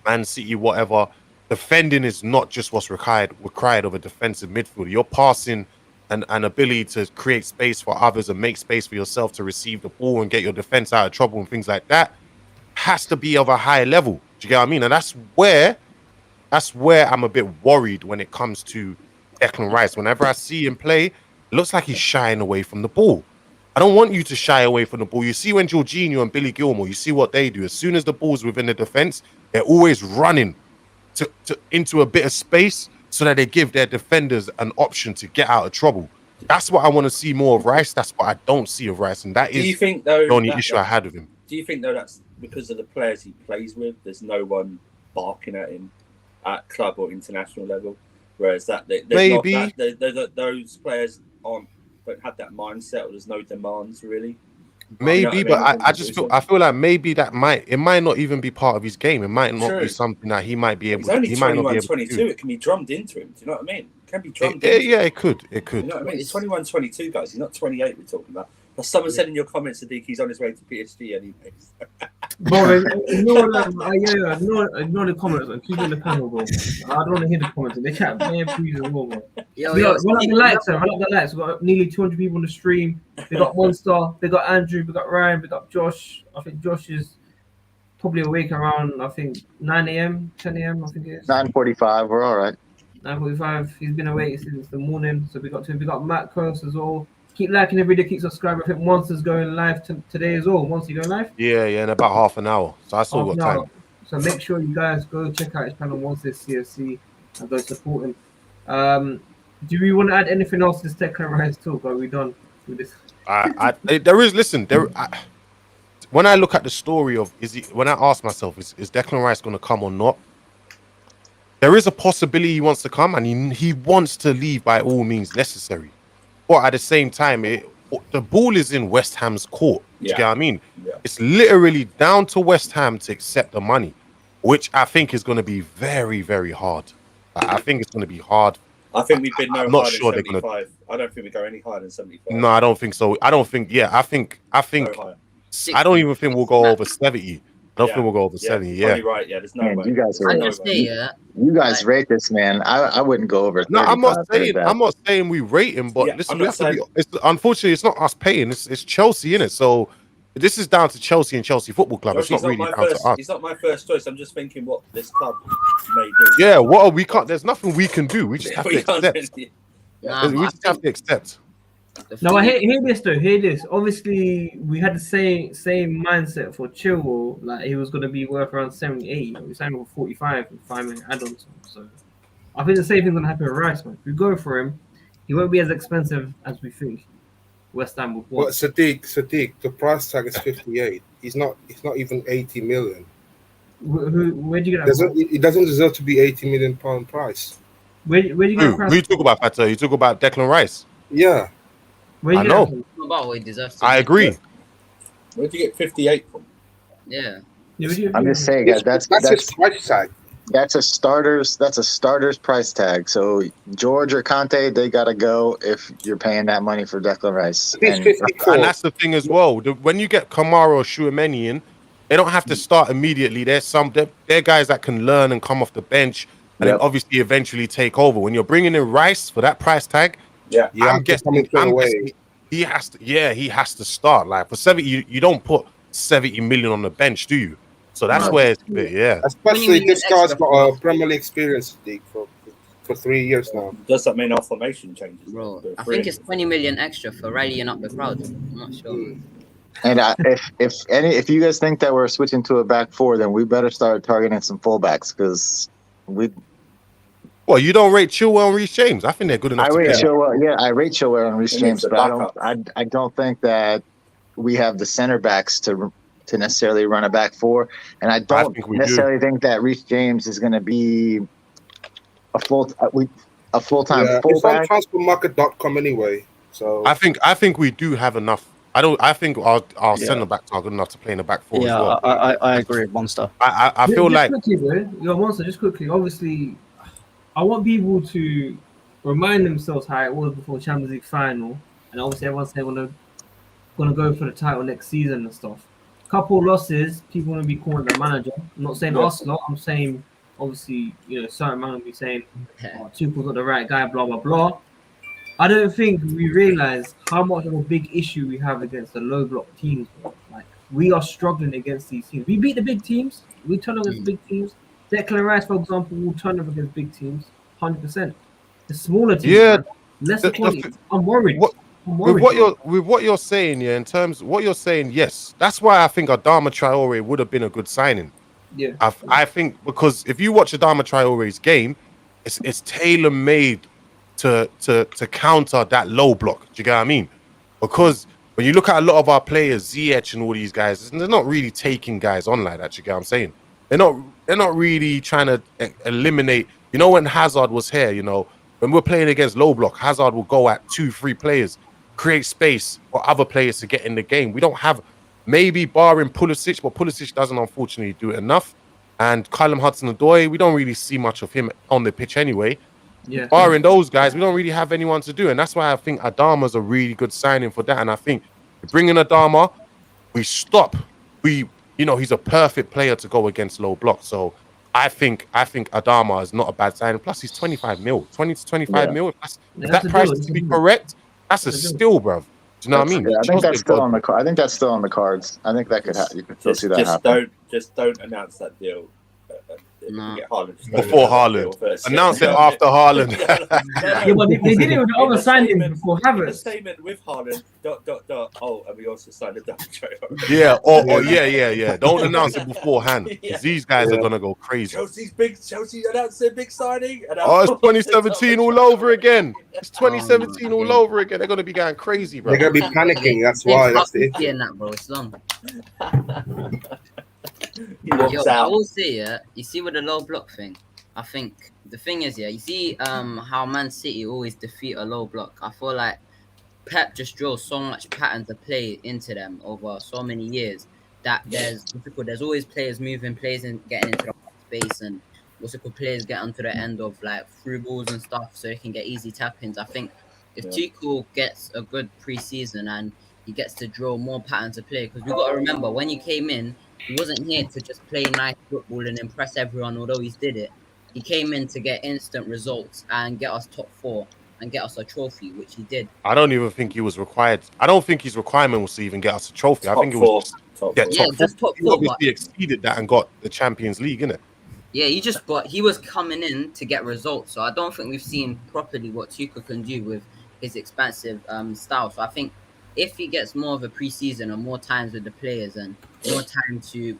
Man City, whatever. Defending is not just what's required of a defensive midfielder. You're passing and ability to create space for others and make space for yourself to receive the ball and get your defense out of trouble and things like that has to be of a high level. Do you get what I mean? And that's where I'm a bit worried when it comes to Declan Rice. Whenever I see him play, it looks like he's shying away from the ball. I don't want you to shy away from the ball. You see when Jorginho and Billy Gilmore, you see what they do. As soon as the ball's within the defense, they're always running into a bit of space so that they give their defenders an option to get out of trouble. That's what I want to see more of Rice. That's what I don't see of Rice. And that is the only issue I had with him. Do you think, though, that's because of the players he plays with? There's no one barking at him at club or international level? Whereas maybe those players don't have that mindset, or there's no demands really. Maybe, but I feel like maybe it might not even be part of his game. It might not be something that he might be able to. He's only 21, 22. It can be drummed into him. Do you know what I mean? It can be drummed into him. Yeah, it could. You know what I mean? It's 21, 22, guys. He's not 28 we're talking about. But someone said in your comments, Sadiq, he's on his way to PSG anyways. Bro, ignore the comments and keep in the panel, bro. I don't want to hear the comments. They chat bare please as well, bro. We got the lights. We got nearly 200 people on the stream. We got Monster, we got Andrew, we got Ryan, we got Josh. I think Josh is probably awake around 9 a.m., 10 a.m. I think it is. 9:45. We're all right. 9:45. He's been awake since the morning. So we got Matt Curse as well. Keep liking every day, keep subscribing. I think Monster's going live today as well. Monster, you going live? Yeah, in about half an hour. So I still got time. So make sure you guys go check out his channel, Monster's CFC, and go support him. Do we want to add anything else to this Declan Rice talk? Are we done with this? When I look at the story of when I ask myself, is Declan Rice going to come or not? There is a possibility he wants to come, and he wants to leave by all means necessary. But at the same time, the ball is in West Ham's court. Do you get what I mean? Yeah. It's literally down to West Ham to accept the money, which I think is going to be very, very hard. I think it's going to be hard. I think we've been higher than 75. I don't think we go any higher than 75. No, I don't think so. I don't think. Yeah, I think. I don't even think we'll go over 70. I don't think we'll go over 70. Yeah, right. Yeah, there's no way. You guys rate this man. I wouldn't go over 35. No, I'm not saying we rate him, but listen, unfortunately, it's not us paying. It's Chelsea, innit? So this is down to Chelsea and Chelsea Football Club. It's not really down to us. He's not my first choice. I'm just thinking what this club may do. Yeah, we can't. There's nothing we can do. We just have to accept. We just have to accept. No, I hear this though. Hear this. Obviously, we had the same mindset for Chilwell. Like he was going to be worth around 78. We signed him for 45 and 5 million add-ons. So I think the same thing's going to happen with Rice, man. If we go for him, he won't be as expensive as we think. West Ham would want. But Sadiq, the price tag is 58. He's not even 80 million. Where'd you get that? It doesn't deserve to be 80 million pound price. Where'd you get Who you talk about, Pato? You talk about Declan Rice? Yeah. I know. I agree. Where'd you get 58 from? Yeah. I'm just saying, guys, that's his price tag. That's a starter's price tag. So George or Conte, they gotta go if you're paying that money for Declan Rice. And that's the thing as well. When you get Kamara or Tchouaméni in, they don't have to start immediately. They're guys that can learn and come off the bench and then obviously eventually take over. When you're bringing in Rice for that price tag, I'm guessing he has to start. Like for 70, you don't put 70 million on the bench, do you? So that's where it's a bit, Especially this guy's got a Premier League experience for 3 years now. Does that mean our formation changes? Bro, I think it's 20 million extra for rallying up the crowd. I'm not sure. And if you guys think that we're switching to a back four, then we better start targeting some fullbacks because we. Well, you don't rate Chilwell and Reece James. I think they're good enough. I rate Chilwell and Reece James, but I don't think that we have the center backs to necessarily run a back four, and I don't necessarily think that Reece James is going to be a full-time fullback. It's on transfermarket.com anyway. So I think we do have enough. I think our centre backs are good enough to play in the back four as well. I agree with Monster. I feel like Monster, just quickly. Obviously, I want people to remind themselves how it was before Champions League final, and obviously everyone's saying gonna go for the title next season and stuff. Couple losses, people gonna be calling the manager. I'm not saying us lot. I'm saying obviously certain man will be saying Tuchel's not the right guy, blah blah blah. I don't think we realize how much of a big issue we have against the low block teams. Like we are struggling against these teams. We beat the big teams. We turn up against big teams. Declan Rice, for example, will turn up against big teams, 100%. The smaller teams, lesser quality. I'm worried. With what you're saying, in terms of what you're saying, yes, that's why I think Adama Traore would have been a good signing. Yeah, I think because if you watch Adama Traore's game, it's tailor made to counter that low block. Do you get what I mean? Because when you look at a lot of our players, Ziyech and all these guys, they're not really taking guys on like that. Do you get what I'm saying? They're not really trying to eliminate. When Hazard was here, when we're playing against low block, Hazard will go at 2-3 players, create space for other players to get in the game. We don't have, maybe barring Pulisic, but Pulisic doesn't unfortunately do it enough. And Callum Hudson-Odoi, we don't really see much of him on the pitch anyway. Yeah. Barring those guys, we don't really have anyone to do. And that's why I think Adama's a really good signing for that. And I think bringing Adama, we stop. He's a perfect player to go against low block. So I think Adama is not a bad signing. Plus, he's 25 mil, 20 to 25 mil. If that price is to be correct, that's a steal, bruv. Do you know what I mean? Yeah, I think that's still on the card. I think that's still on the cards. I think that could happen. You could still see that happen. Don't announce that deal. Before Haaland. Announce it after Haaland. Yeah, but they did it with the other signing before Havertz. Statement with Haaland. ... Oh, and we also signed a double trade. Yeah. Yeah. Don't announce it beforehand. Because these guys are gonna go crazy. Chelsea announced their big signing. It's 2017 all over again. It's 2017 all over again. They're gonna be going crazy, bro. They're gonna be panicking. That's why. That's it. Yeah, bro. It's long. I will say, you see with the low block thing, I think the thing is, you see how Man City always defeat a low block. I feel like Pep just drills so much pattern to play into them over so many years that there's always players moving, players getting into the space, and players get onto the end of like through balls and stuff so they can get easy tap-ins. I think if Tuchel gets a good pre-season and he gets to drill more patterns to play, because we've got to remember when he came in, he wasn't here to just play nice football and impress everyone, although he did it. He came in to get instant results and get us top 4 and get us a trophy, which he did. I don't even think he was required. I don't think his requirement was to even get us a trophy. I think it was just top 4. He obviously exceeded that and got the Champions League, innit? Yeah, he was coming in to get results. So I don't think we've seen properly what Tuchel can do with his expansive style. So I think if he gets more of a pre-season and more times with the players and more time to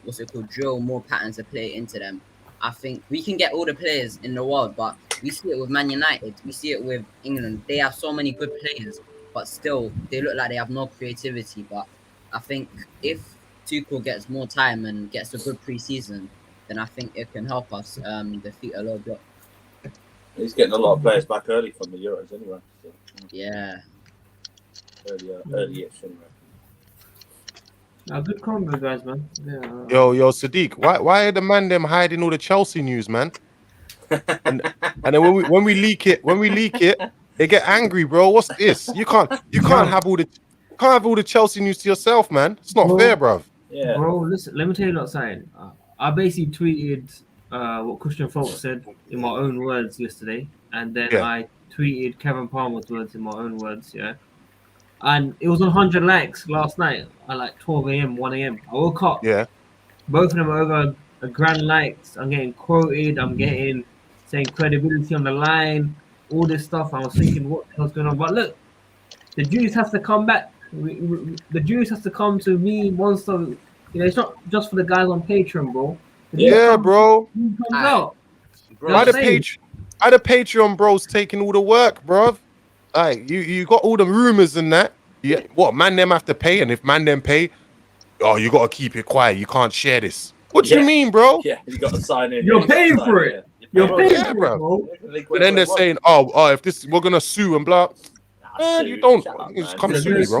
drill more patterns of play into them, I think we can get all the players in the world. But we see it with Man United, we see it with England. They have so many good players, but still they look like they have no creativity. But I think if Tuchel gets more time and gets a good pre-season, then I think it can help us defeat a low block. He's getting a lot of players back early from the Euros anyway. So. Yeah. Early-ish anyway. Good combo, guys, man. Yeah. Yo, Sadiq, why are the man them hiding all the Chelsea news, man? and then when we leak it, they get angry, bro. What's this? You can't have all the Chelsea news to yourself, man. It's not fair, bro. Yeah. Bro, listen, let me tell you something. I basically tweeted what Christian Folk said in my own words yesterday, and then I tweeted Kevin Palmer's words in my own words, and it was 100 likes last night at like 12 a.m., 1 a.m. I woke up. Yeah. Both of them are over a grand likes. I'm getting quoted. I'm getting saying credibility on the line, all this stuff. I was thinking, what the hell's going on? But look, the Jews has to come back. The Jews has to come to me, Monster. It's not just for the guys on Patreon, bro. Bro. Out. Why the Patreon bros taking all the work, bro? Like you got all the rumors and that. Yeah, what man them have to pay, and if man them pay, you got to keep it quiet. You can't share this. What do you mean, bro? Yeah, you got to sign in. You're paying for it. You're paying for it, bro. But then they're saying, if this we're gonna sue and blah. You don't. Come sue me, bro.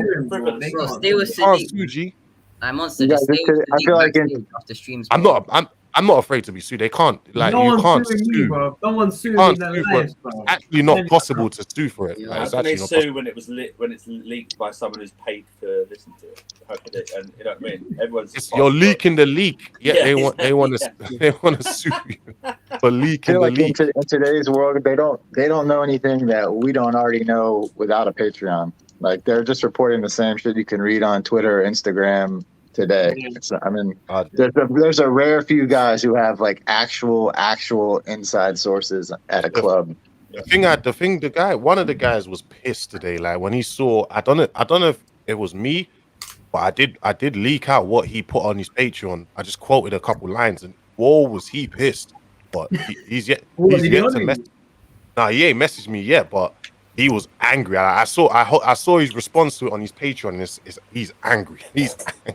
Stay with Sadiq. Sue, G. Monster, You just guys, stay with the I feel like backstage after streams. I'm bro. not. I'm not afraid to be sued. They can't. Like no you one's can't suing me, sue. bro. No one's suing Can't me in sue their for it. lives, bro. It's actually not possible to sue for it. Yeah. Like, How it's can they actually not sue possible. when it was when it's leaked by someone who's paid to listen to it? How could it? And you know what I mean? Everyone's You're leaking the leak. Yeah, Yeah, they want exactly, to they want to sue you for I leaking feel the like in, leak. in today's world, they don't know anything that we don't already know without a Patreon. Like they're just reporting the same shit you can read on Twitter, Instagram today. Yeah. I mean, Uh, there's a rare few guys who have like actual inside sources at a club. One of the guys was pissed today. Like when he saw, I don't know if it was me, but I did leak out what he put on his Patreon. I just quoted a couple lines, and whoa, was he pissed? But he's yet What, did he to honor message. you? Nah, he ain't messaged me yet, but he was angry. I saw his response to it on his Patreon. And he's angry. He's angry.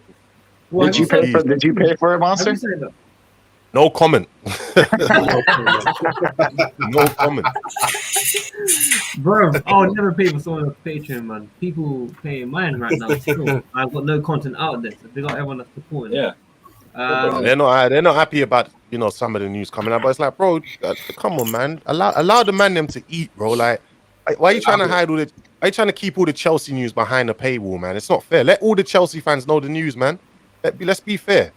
What, Did you pay for it, Monster? have you said that? No comment. No comment. Bro, I'll never pay for someone else's Patreon, man. People paying mine right now. Still. I've got no content out there, so they got everyone that's supporting. Yeah. They're not happy about some of the news coming out, but it's like, bro, come on, man. Allow the man them to eat, bro. Like, why are you trying to hide all the? Are you trying to keep all the Chelsea news behind the paywall, man? It's not fair. Let all the Chelsea fans know the news, man. Let's be fair.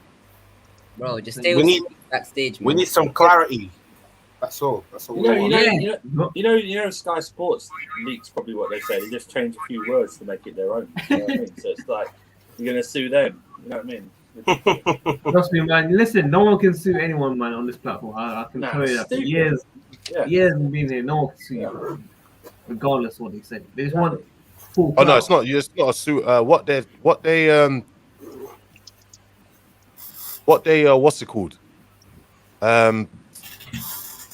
Bro, just stay We with need- backstage, man. We need some clarity. That's all. That's all. You know, Sky Sports leaks probably what they say. They just change a few words to make it their own. You know what I mean? So it's like you're gonna sue them. You know what I mean? Trust me, man. Listen, no one can sue anyone, man, on this platform. I can Nah, tell you that. For stupid. years of being here, no one can sue you, Yeah. bro. Regardless of what they say. They just want full Oh no, clout. it's not. It's not a suit. What's it called?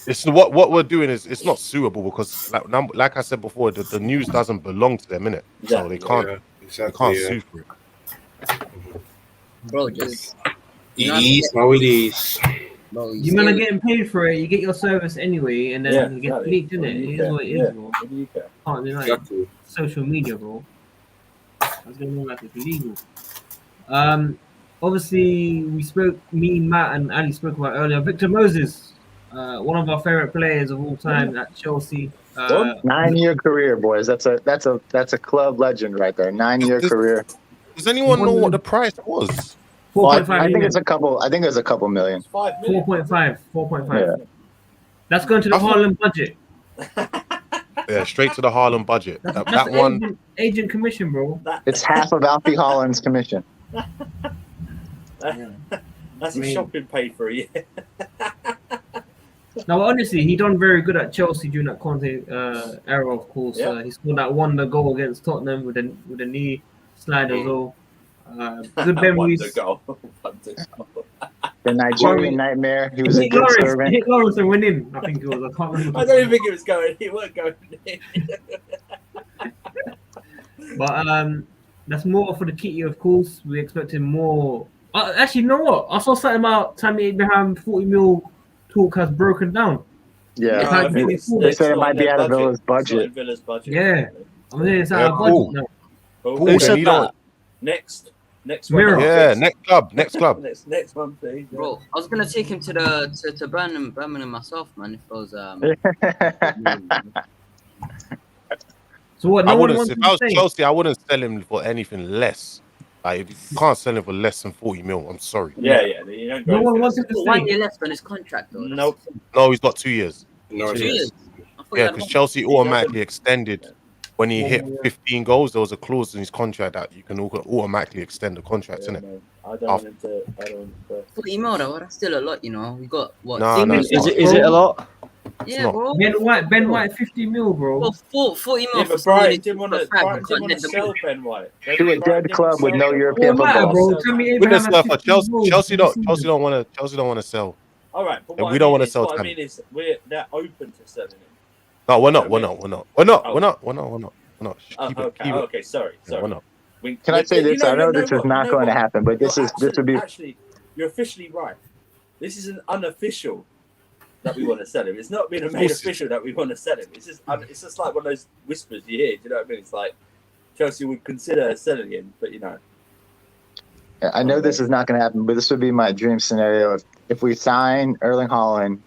It's what we're doing is it's not suable because like I said before, the news doesn't belong to them, innit? So they can't sue for it. Bro, just It is how it is. bro, You men are getting paid for it. You get your service anyway, and then Yeah, it gets exactly. leaked, innit? It is what it is, bro. What do you care? Can't deny it. Exactly. Social media, bro. That's going on like it's illegal. Obviously, me, Matt, and Ali spoke about earlier. Victor Moses, one of our favorite players of all time at Chelsea. 9-year career, boys. That's a club legend right there. 9-year career. Does anyone know what the price was? 4.5 I think million. it's a couple. I think it's a couple million. 5 million. 4.5. Yeah. That's going to the Haaland budget. Yeah, straight to the Haaland budget. That's That the one. agent commission, bro. It's half of Alfie Holland's commission. That's a shopping pay for a year. Now, honestly, he done very good at Chelsea during that Conte era, of course. Yeah. He scored that wonder goal against Tottenham with a knee slide as well. Good memories. Wonder goal. Wonder goal. The Nigerian nightmare. He was a Hit good Lawrence, servant. hit Lawrence and win in. I think it was. I can't remember. I don't even think it was going. It weren't going. But that's more for the kitty, of course. We expected more. Actually, you know what? I saw something about Tammy Abraham 40 mil talk has broken down. Yeah, No, they said it might be out of Villa's budget. Villa's budget. Yeah. I mean, it's out of cool. budget now. Cool. Cool, Who then said you that? don't- Next Mirror. one. Yeah, next club. Next one, please. Yeah. Bro, I was gonna take him to Birmingham myself, man. If it was So what? I No one wouldn't. wants If to I was say. Chelsea, I wouldn't sell him for anything less. Like you can't sell him for less than 40 mil. I'm sorry. Yeah. You don't go No one for wants it. him to 1 stay. year left on his contract, though. Nope. No, he's got 2 years. No, 2 years. I thought he Yeah, had because one. Chelsea automatically extended when he hit Yeah. 15 goals. There was a clause in his contract that you can automatically extend the contract, Yeah, innit? no, I don't want him to. 40 mil, though. That's still a lot, you know. We got what? No, no, English it's not. Is it a lot? Yeah, not. bro. Ben White, 50 mil, bro. Well, 40 mil Yeah, for but someone Brighton who's didn't want to. super fat, Brighton you didn't can't want let to them sell go. Ben White. To a dead club with no European What matter, football. bro? Tammy Wouldn't Abraham sell has for 50 Chelsea. goals Chelsea this don't season. want to sell. All right, but Yeah, what we I don't mean wanna is- sell what I Tammy. mean is, they're open to selling him. No, we're not. Yeah, We're man. not. We're not. Oh. We're not. Keep it. Okay, sorry. Yeah, we're not. Can I say this? I know this is not going to happen, but this would be. Actually, you're officially right. This is an unofficial that we want to sell him. It's not been made official that we want to sell him. It's just like one of those whispers you hear. Do you know what I mean? It's like Chelsea would consider selling him, but you know. I know this is not going to happen, but this would be my dream scenario. If we sign Erling Haaland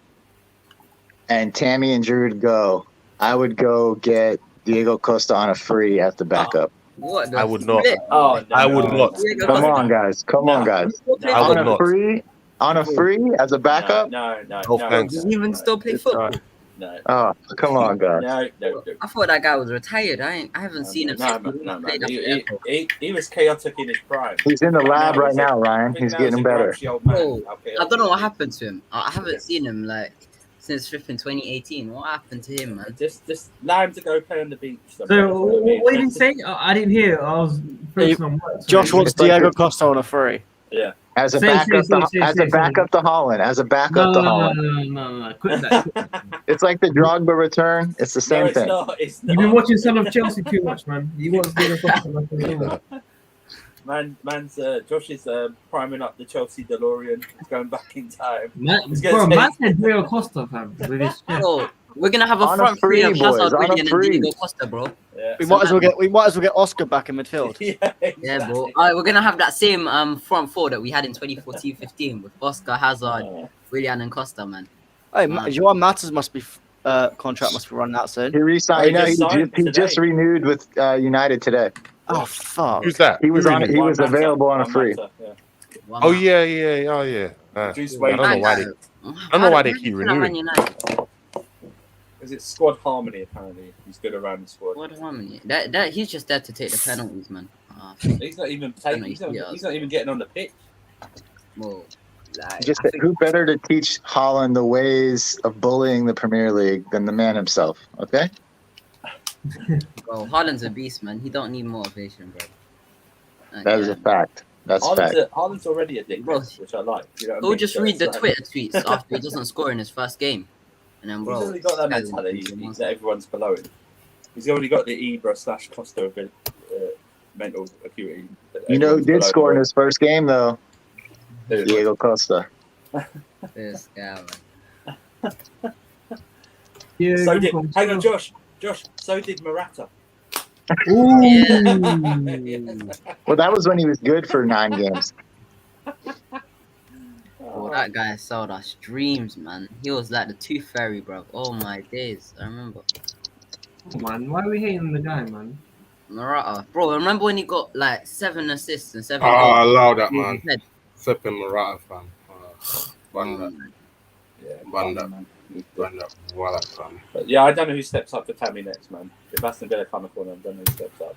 and Tammy and Drew would go, I would go get Diego Costa on a free at the backup. What? I would not. Oh, no, I would not. Come on, guys. Come on, guys. No, I would On a not. free? On a free as a backup? No, No thanks. Does he even still play football? No. Oh, come on, guys. No. I thought that guy was retired. I haven't seen him. No, since man. played at the airport. He was chaotic in his prime. He's in the lab right now, Ryan. I think He's now getting a better. grouchy old man. Bro, Okay, I don't know what happened to him. I haven't seen him like since flipping 2018. What happened to him, man? Just allow him to go play on the beach. So what did he say? I didn't hear. I was focusing on work. Josh wants It's like Diego the- Costa on a free. Yeah. As a Say, backup, say, backup to Holland. As a backup to Holland. No. Quit that. It's like the Drogba return. It's the same No, it's thing. not. It's You've been not. watching Son of Chelsea too much, man. You want to be the Josh is priming up the Chelsea DeLorean. He's going back in time. Man, He's gonna bro, take- man said Diego Costa, fam. With his chest. Bro, we're gonna have a On a front three free, of boys, Hazard, on a Willian, and free. Diego Costa, bro. Yeah. We might as well get Oscar back in midfield. Yeah, Yeah, bro. We're gonna have that same front four that we had in 2014-15 with Oscar, Hazard, Willian, and Costa, man. Hey, Joan Matters must be contract must be running out soon. He resigned. Oh, he just signed He today. just renewed with United today. Oh fuck! Who's that? He was Who on it. really? He was available on a free. One Oh man. yeah. Juice I Wade. don't know why they. I don't know why they keep renewing. Is it squad harmony? Apparently, he's good around the squad. What harmony? That he's just there to take the penalties, man. He's not even taking. He's not even getting on the pitch. Whoa. Like, Just I think- who better to teach Holland the ways of bullying the Premier League than the man himself? Okay. bro, Haaland's a beast, man. He don't need motivation, bro. That is a fact. That's fact. Haaland's already a dick, Bro, which I like. You know what I He'll mean? just So read the it's like- Twitter tweets after he doesn't score in his first game, and then bro, He's already got that this guy's mentality a that everyone's below him. He's already got the Ibra/Costa mental acuity. You know who did score in his first game though? Who? Diego Costa. This guy, man. Yeah, So good did, one. hang on, Josh. So did Morata. Ooh. Well, that was when he was good for 9 games. Bro, that guy sold us dreams, man. He was like the tooth fairy, bro. Oh my days, I remember. Man, why are we hating the guy, man? Morata, bro. Remember when he got like 7 assists and 7 Oh, I goals? love that, man. Head. Flipping Morata, fam. Banda. Voila, fam. But yeah, I don't know who steps up for Tammy next, man. If Aston Villa come a corner, I don't know who steps up.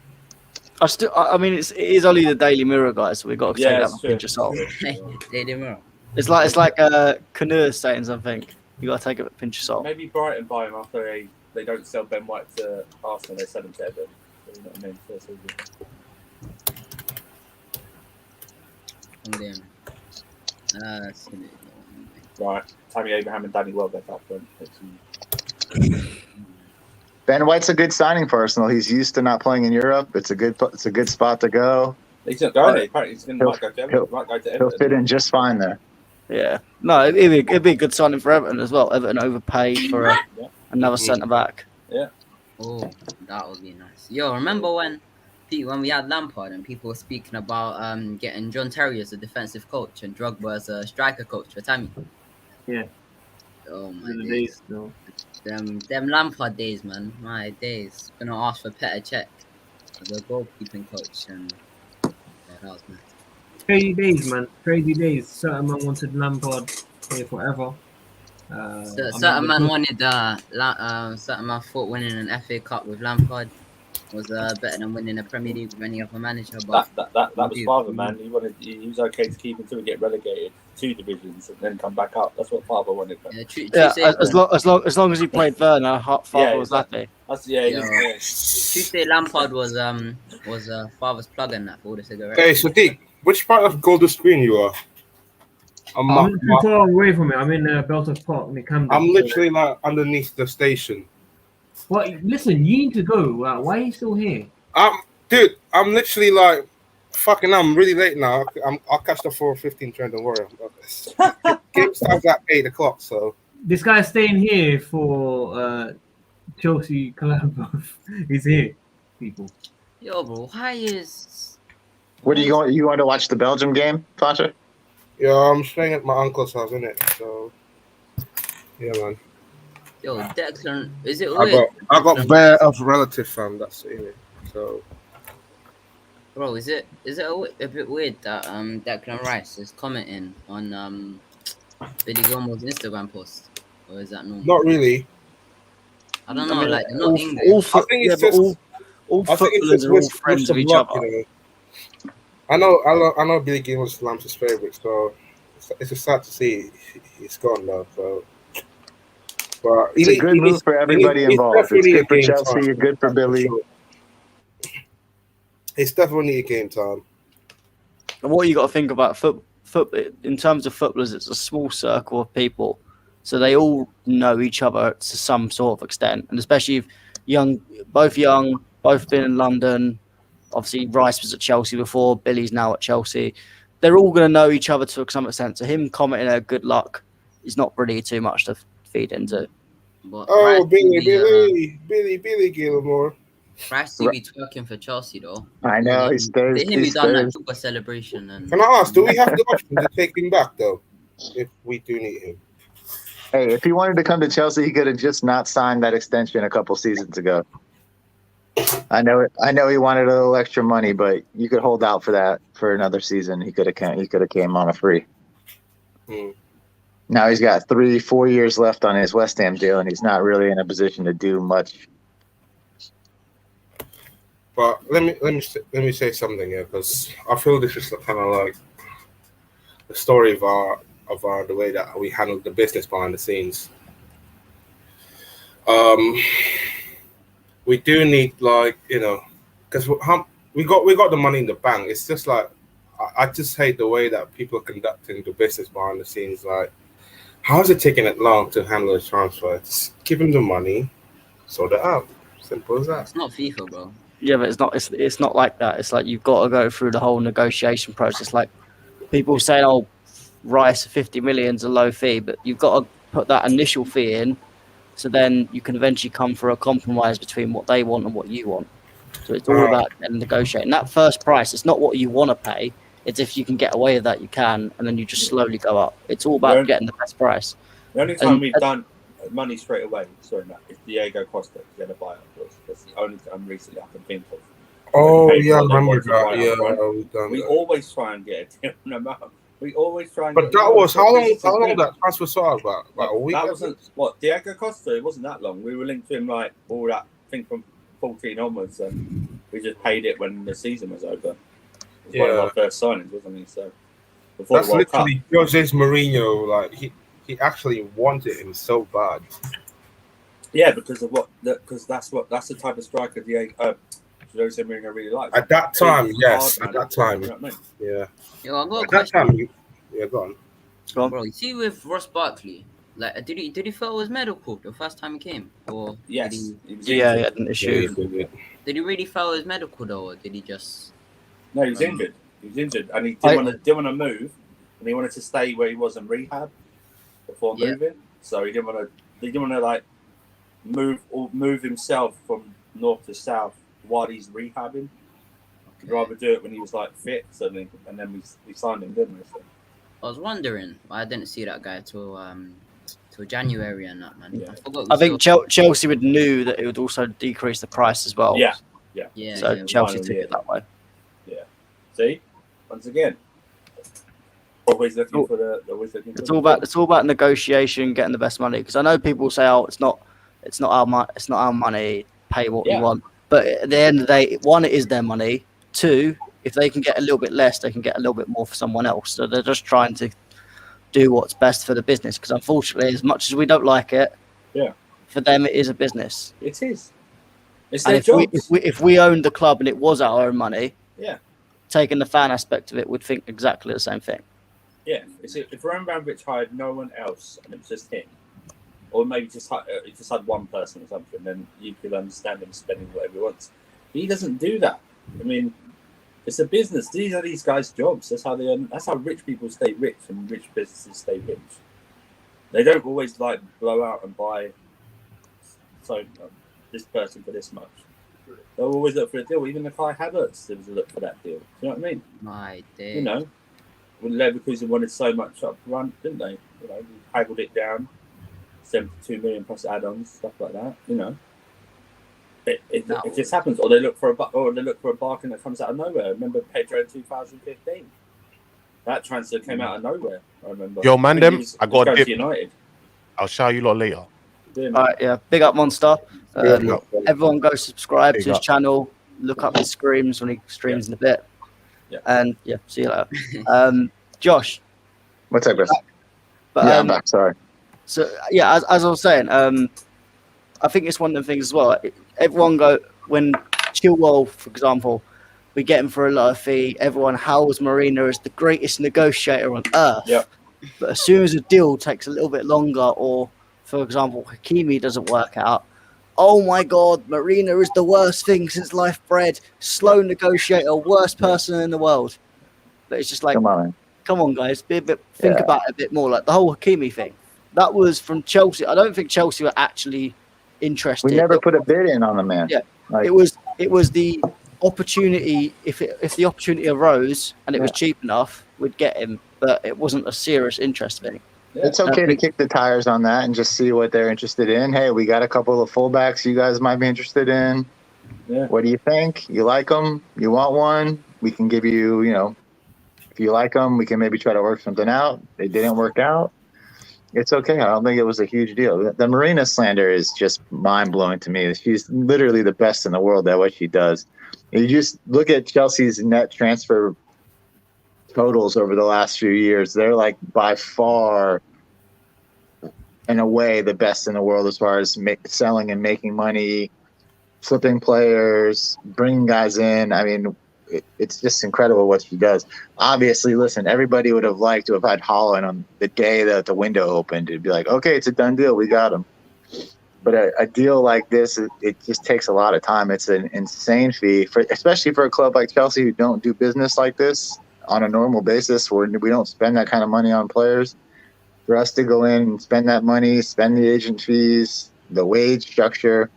I mean, it is only the Daily Mirror, guys. So we got to take that it's with a true. pinch of salt. They did well. It's like Canoe saying something. You got to take it with a pinch of salt. Maybe Brighton buy him after they don't sell Ben White to Arsenal, they sell him to Everton. You know what I mean? So it's all good. And then, Right, Tammy Abraham and Danny Welbeck up front. Ben White's a good signing for Arsenal. He's used to not playing in Europe. It's a good spot to go. He's not going there. Apparently, he's going to go to Everton. Might go to He'll fit Everton. in just fine there. Yeah. No, it'd be a good signing for Everton as well. Everton overpaid for another centre back. oh, that would be nice. Yo, remember when we had Lampard and people were speaking about getting John Terry as a defensive coach and Drogba as a striker coach for Tammy? Yeah. Oh my In the days. days, no. Them Lampard days, man. My days. Gonna ask for Petr Cech as a goalkeeping coach, and yeah, that was nice. Crazy days, man. Crazy days. Certain man wanted Lampard here forever. Certain man wanted certain man thought winning an FA Cup with Lampard was better than winning a Premier League with any other manager. But That was Father, man. He was okay to keep until we get relegated 2 divisions and then come back up. That's what Father wanted. Man. As long as he played Werner, Father was happy. Tuesday Lampard was Father's plug in that for all the cigarettes. Hey, Sadiq, which part of Golden Screen you are? I'm not too far away from it. I'm in Belfast Park near Camden. I'm literally like underneath the station. Well, listen, you need to go. Why are you still here? Dude, I'm literally like, fucking, I'm really late now. I'll catch the 4:15 train, don't worry. Game starts at 8 o'clock, so. This guy's staying here for Chelsea collab. He's here, people. Yo, bro, why is What are you going? You want to watch the Belgium game, Pasha? Yeah, I'm staying at my uncle's house, innit? So, yeah, man. Yo, Declan, is it I weird? got bare of relative fam. That's it. So, Bro, is it a bit weird that Declan Rice is commenting on Billy Gilmore's Instagram post, or is that normal? not really. I don't I know. mean, Like they're not all, English. all, I think it's just. all I think it's footballers just are all with friends the of each block, other. you know. I know Billy Gilmore was Lam's favorite, so it's just sad to see he's gone now. So, but It's a good move for everybody involved. It's good for Chelsea, good for Billy. Sure. It's definitely a game time. And what you got to think about foot in terms of footballers, it's a small circle of people, so they all know each other to some sort of extent, and especially if both been in London. Obviously, Rice was at Chelsea before. Billy's now at Chelsea. They're all going to know each other to some extent. So him commenting good luck is not really too much to feed into. But Oh, Rice Billy Gilmore. Rice to be twerking for Chelsea though. I know he's Spurs. Him, he done that super celebration. And Can I ask? Do we have the option to take him back though, if we do need him? Hey, if he wanted to come to Chelsea, he could have just not signed that extension a couple seasons ago. I know he wanted a little extra money, but you could hold out for that for another season. He could have came on a free. Now he's got 3-4 years left on his West Ham deal, and he's not really in a position to do much. But let me say something here, because I feel this is kind of like the story of our the way that we handled the business behind the scenes. We do need, like, you know, because we got the money in the bank. It's just like I just hate the way that people are conducting the business behind the scenes. Like, how is it taking it long to handle a transfer? Just give them the money, sort it out. Simple as that. It's not FIFA, bro. Yeah, but it's not like that. It's like you've got to go through the whole negotiation process. Like people say, "Oh, Rice 50 million is a low fee," but you've got to put that initial fee in. So then you can eventually come for a compromise between what they want and what you want. So it's all about negotiating. That first price, it's not what you want to pay. It's if you can get away with that, you can, and then you just slowly go up. It's all about getting the best price. The only time we've done money straight away, sorry, Matt, is Diego Costa to get a buyout. That's the only time recently I can think of. Oh, yeah, I remember that. Yeah, we always try and get a different amount. We always try and But that was how long that transfer started? About a week? That wasn't what Diego Costa. It wasn't that long. We were linked to him like all that. I think from 14 onwards, and we just paid it when the season was over. It was one of our first signings, wasn't he? So that's literally Jose's Mourinho. Like he actually wanted him so bad. Yeah, because that's the type of striker Jose Mourinho really likes. At that time, yes. At that time, you know what I mean? Yeah. Yo, I got a question. Go on. Bro, you see with Ross Barkley, like, did he fail his medical the first time he came, or yes, he had an issue. Did he really fail his medical though, or did he just? No, he was injured. He was injured, and he didn't want to move, and he wanted to stay where he was in rehab before moving. So he didn't want to like move himself from north to south while he's rehabbing. He'd rather do it when he was like fit, and then we signed him, didn't we? So. I was wondering why I didn't see that guy till January and that, man. Yeah. I think Chelsea would knew that it would also decrease the price as well. Yeah. So Chelsea took it that way. Yeah. See, once again, always looking for the. It's all about negotiation, getting the best money. Because I know people say, "Oh, it's not our money. Pay what we want." But at the end of the day, one, it is their money. Two, if they can get a little bit less, they can get a little bit more for someone else. So they're just trying to do what's best for the business. Because unfortunately, as much as we don't like it, for them it is a business. It is. It's and their if we owned the club and it was our own money, taking the fan aspect of it, would think exactly the same thing. Yeah, if Roman Abramovich hired no one else and it was just him, or maybe just had one person or something, then you could understand him spending whatever he wants. He doesn't do that. I mean, it's a business. These are these guys' jobs. That's how they earn. That's how rich people stay rich and rich businesses stay rich. They don't always like blow out and buy this person for this much. They'll always look for a deal. Even the Kai Havertz, there was a look for that deal. Do you know what I mean? My dear. You know, when Leverkusen wanted so much up front, didn't they? You know, haggled it down, 72 million plus add-ons, stuff like that. You know, it just happens. Or they look for a bargain that comes out of nowhere. Remember Pedro in 2015? That transfer came out of nowhere. I remember. Yo, man, I got a dip. United. I'll show you lot later. All right, yeah. Big up, Monster. Everyone go subscribe to his channel. Look up his screams when he streams in a bit. Yeah. And yeah, see you later. Josh. What's up, Chris? But, yeah, I'm back. Sorry. So yeah, as I was saying, I think it's one of the things as well. Everyone when Chilwell, for example, we get him for a lower fee. Everyone hails Marina as the greatest negotiator on earth. Yeah. But as soon as a deal takes a little bit longer, or for example, Hakimi doesn't work out, oh my God, Marina is the worst thing since life bread. Slow negotiator, worst person in the world. But it's just like, come on, guys, think about it a bit more. Like the whole Hakimi thing, that was from Chelsea. I don't think Chelsea were actually interested. We never put a bid in on the man. Yeah, it was the opportunity. If the opportunity arose and it was cheap enough, we'd get him. But it wasn't a serious interest thing. Yeah. It's okay to kick the tires on that and just see what they're interested in. Hey, we got a couple of fullbacks you guys might be interested in. Yeah. What do you think? You like them? You want one? We can give you, if you like them, we can maybe try to work something out. They didn't work out. It's okay. I don't think it was a huge deal. The Marina slander is just mind-blowing to me. She's literally the best in the world at what she does. You just look at Chelsea's net transfer totals over the last few years. They're like by far and away the best in the world as far as selling and making money, flipping players, bringing guys in. I mean, it's just incredible what she does. Obviously, listen, everybody would have liked to have had Haaland on the day that the window opened. It'd be like, okay, it's a done deal. We got him. But a deal like this, it just takes a lot of time. It's an insane fee, especially for a club like Chelsea who don't do business like this on a normal basis, where we don't spend that kind of money on players. For us to go in and spend that money, spend the agent fees, the wage structure,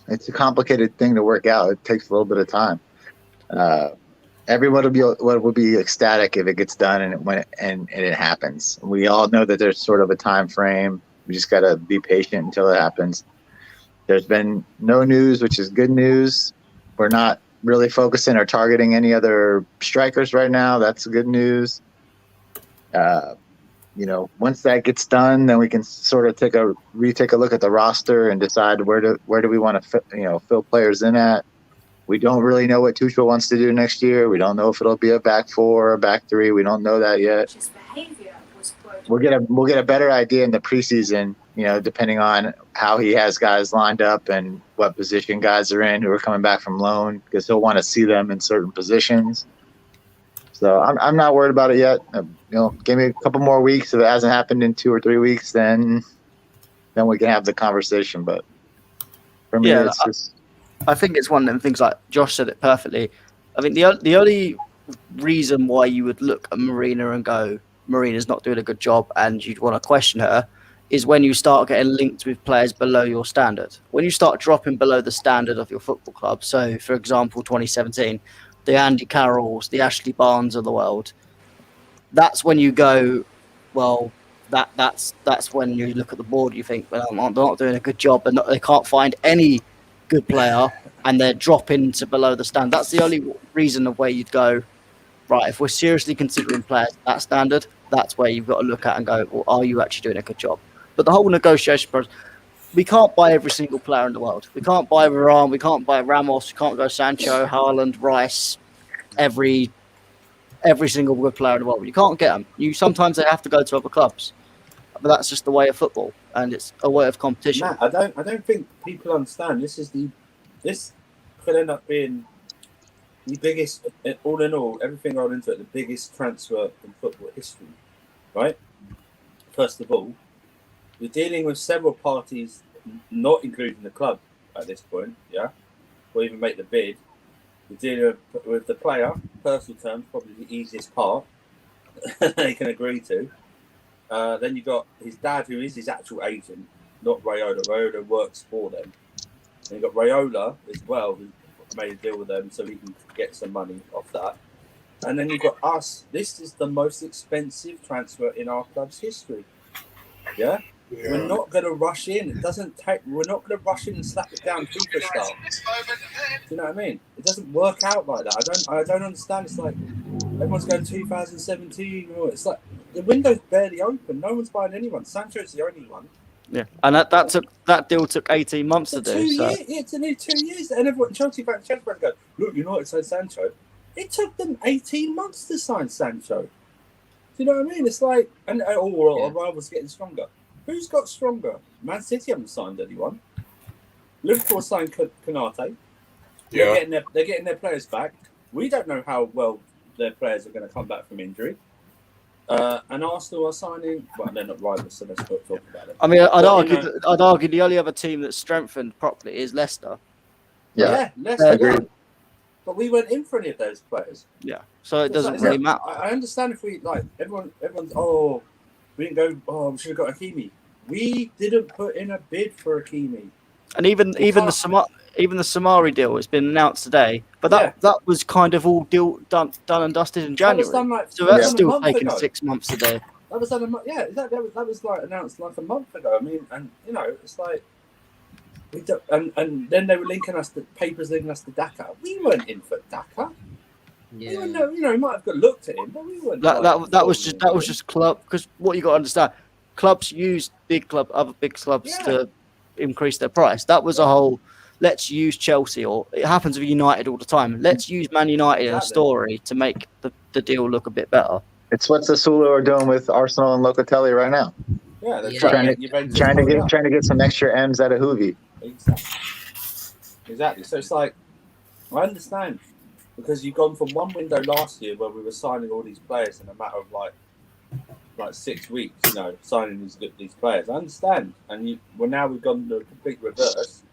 it's a complicated thing to work out. It takes a little bit of time. Everyone will be ecstatic if it gets done and it happens. We all know that there's sort of a time frame. We just got to be patient until it happens. There's been no news, which is good news. We're not really focusing or targeting any other strikers right now. That's good news. Once that gets done, then we can sort of take a look at the roster and decide where do we want to fill players in at. We don't really know what Tuchel wants to do next year. We don't know if it'll be a back four or back three. We don't know that yet. We'll get a better idea in the preseason, depending on how he has guys lined up and what position guys are in who are coming back from loan, because he'll want to see them in certain positions. So I'm not worried about it yet. Give me a couple more weeks. If it hasn't happened in 2 or 3 weeks, then we can have the conversation. But for me, it's just. I think it's one of them things, like Josh said it perfectly. I mean, the only reason why you would look at Marina and go, Marina's not doing a good job, and you'd want to question her, is when you start getting linked with players below your standard. When you start dropping below the standard of your football club. So, for example, 2017, the Andy Carrolls, the Ashley Barnes of the world. That's when you go, well, that's when you look at the board. You think, well, they're not doing a good job, and they can't find any good player, and they're dropping to below the standard. That's the only reason of where you'd go, right, if we're seriously considering players at that standard, that's where you've got to look at and go, well, are you actually doing a good job? But the whole negotiation process, we can't buy every single player in the world. We can't buy Varane, we can't buy Ramos, we can't go Sancho, Haaland, Rice, every single good player in the world. You can't get them. Sometimes they have to go to other clubs. But that's just the way of football, and it's a way of competition. Matt, I don't think people understand. This could end up being the biggest, all in all, everything rolled into it, the biggest transfer in football history, right? First of all, you're dealing with several parties, not including the club at this point, yeah, or even make the bid. You're dealing with the player, personal terms, probably the easiest part they can agree to. Then you've got his dad, who is his actual agent, not Rayola. Rayola works for them. And you got Raiola as well, who made a deal with them so he can get some money off that. And then you've got us. This is the most expensive transfer in our club's history. Yeah? We're not going to rush in. It doesn't take. We're not going to rush in and slap it down FIFA style. Do you know what I mean? It doesn't work out like that. I don't understand. It's like everyone's going 2017. It's like the window's barely open. No one's buying anyone. Sancho's the only one. Yeah, and that deal took 18 months to do. 2 So. years. It's nearly 2 years. And everyone, Chelsea fans go, look, United signed Sancho. It took them 18 months to sign Sancho. Do you know what I mean? It's like, our rivals getting stronger. Who's got stronger? Man City haven't signed anyone. Liverpool signed Konate. Yeah. They're getting their players back. We don't know how well their players are going to come back from injury. And Arsenal are signing. Well, they're not rivals, so let's not talk about it. I mean, I'd argue the only other team that's strengthened properly is Leicester. Yeah, Leicester. Agreed. But we weren't in for any of those players. Yeah, so it doesn't really matter. I understand if we like everyone's we didn't go. We should have got Hakimi. We didn't put in a bid for Hakimi. And even the Samari deal has been announced today, but that was kind of all done and dusted in January. So that's still taking 6 months to do. That was done that was like announced like a month ago. I mean, and it's like we don't, and then they were linking us to Daka. We weren't in for Daka. Yeah. We were we might have got looked at him, but we weren't. That was just club, because what you got to understand, clubs use other big clubs to increase their price. That was a whole. Let's use Chelsea, or it happens with United all the time. Let's use Man United in a story to make the deal look a bit better. It's what Sassuolo are doing with Arsenal and Locatelli right now. Yeah, they're trying to get some extra M's out of Hoovy. Exactly. So it's like, I understand, because you've gone from one window last year where we were signing all these players in a matter of like 6 weeks, signing these players. I understand, and we've gone the complete reverse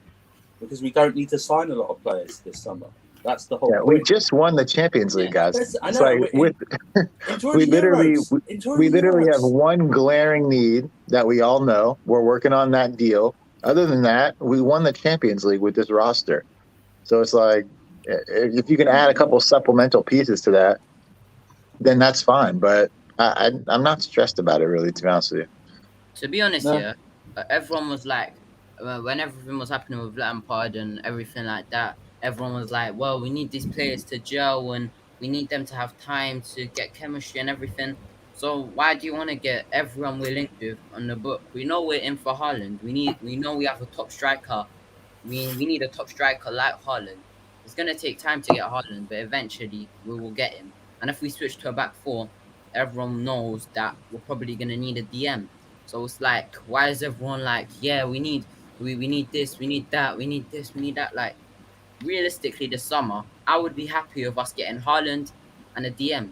because we don't need to sign a lot of players this summer. That's the whole point. We just won the Champions League, guys. It's like we literally have one glaring need that we all know. We're working on that deal. Other than that, we won the Champions League with this roster. So it's like, if you can add a couple supplemental pieces to that, then that's fine. But I'm not stressed about it, really, to be honest with you. To be honest, everyone was like, when everything was happening with Lampard and everything like that, everyone was like, well, we need these players to gel and we need them to have time to get chemistry and everything. So why do you want to get everyone we're linked with on the book? We know we're in for Haaland. We know we have a top striker. We need a top striker like Haaland. It's going to take time to get Haaland, but eventually we will get him. And if we switch to a back four, everyone knows that we're probably going to need a DM. So it's like, why is everyone like, yeah, we need this, we need that, we need this, we need that? Like, realistically, this summer, I would be happy with us getting Haaland and a DM.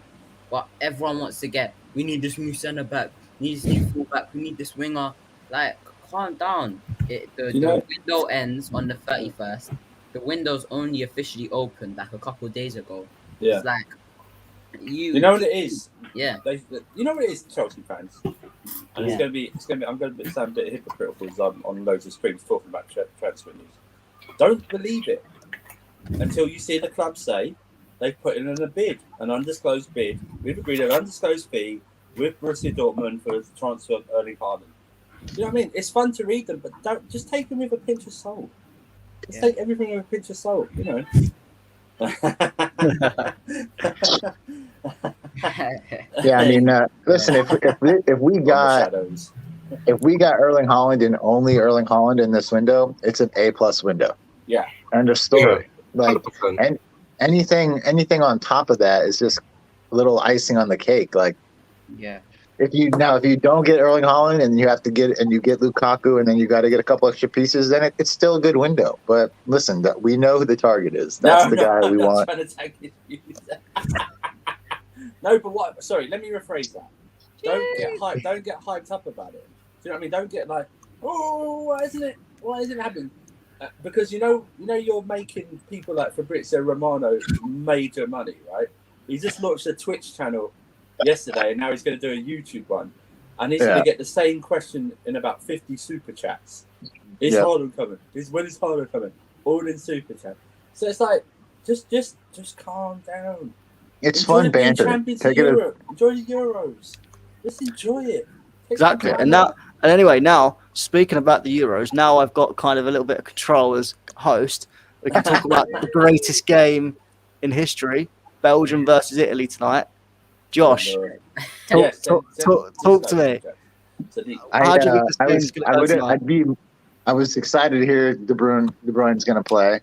But everyone wants to get, we need this new centre back, we need this new full back, we need this winger. Like, calm down. The window ends on the 31st. The window's only officially opened like a couple of days ago. Yeah. It's like, you know what it is? Yeah. You know what it is, Chelsea fans? And it's gonna be. I'm gonna sound a bit hypocritical because I'm on loads of streams talking about transfer news. Don't believe it until you see the club say they've put in an undisclosed bid. We've agreed an undisclosed fee with Borussia Dortmund for the transfer of Erling Haaland. You know what I mean? It's fun to read them, but don't just take them with a pinch of salt. Just take everything with a pinch of salt. Yeah, I mean, listen, if we got Erling Haaland and only Erling Haaland in this window, it's an A+ window. Yeah, end of story. Yeah, like, and anything on top of that is just a little icing on the cake. Like, yeah. If you don't get Erling Haaland and you get Lukaku and then you got to get a couple extra pieces, then it's still a good window. But listen, we know who the target is. That's the guy we want. No, but what? Sorry, let me rephrase that. Don't get hyped up about it. Do you know what I mean? Don't get like, oh, why isn't it happening? Because you're making people like Fabrizio Romano major money, right? He just launched a Twitch channel yesterday, and now he's going to do a YouTube one, and he's going to get the same question in about 50 super chats. Is Haaland coming? When is Haaland coming? all in Super Champ. So it's like, just calm down. It's Enjoy fun being banter. champions Take of it. Europe. Enjoy the Euros. Just enjoy it. Take Exactly. some And time. anyway, now speaking about the Euros, now I've got kind of a little bit of control as host. We can talk about the greatest game in history, Belgium versus Italy tonight. Josh, talk to me. How do you think this game's going to go tonight? I was excited to hear De Bruyne's going to play.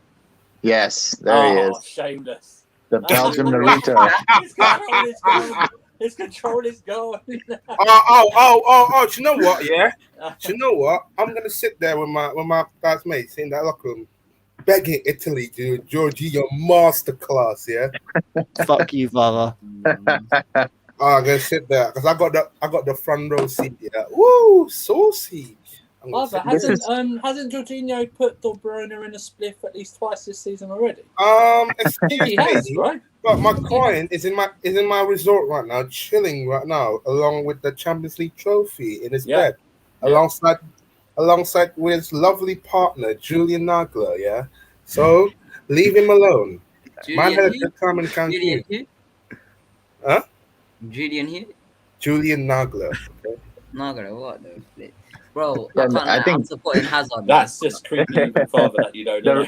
Yes, there he is. Shameless. The Belgium Naruto. His control is gone. Oh! Do you know what? Yeah. Do you know what? I'm gonna sit there with my classmates in that locker room, begging Italy to do Giorgio masterclass. Yeah. Fuck you, father. I'm gonna sit there because I got the front row seat. Yeah. Woo, saucy. But hasn't Jorginho put De Bruyne in a spliff at least twice this season already? He has, right? But my client is in my resort right now, chilling right now, along with the Champions League trophy in his bed, alongside with his lovely partner Julian Nagler. Yeah, so leave him alone. Man had a good time in Cancun. Huh? Julian Nagler. Okay? Nagler, what the flip? Bro, I'm supporting Hazard. That's just creepy even further that you don't know.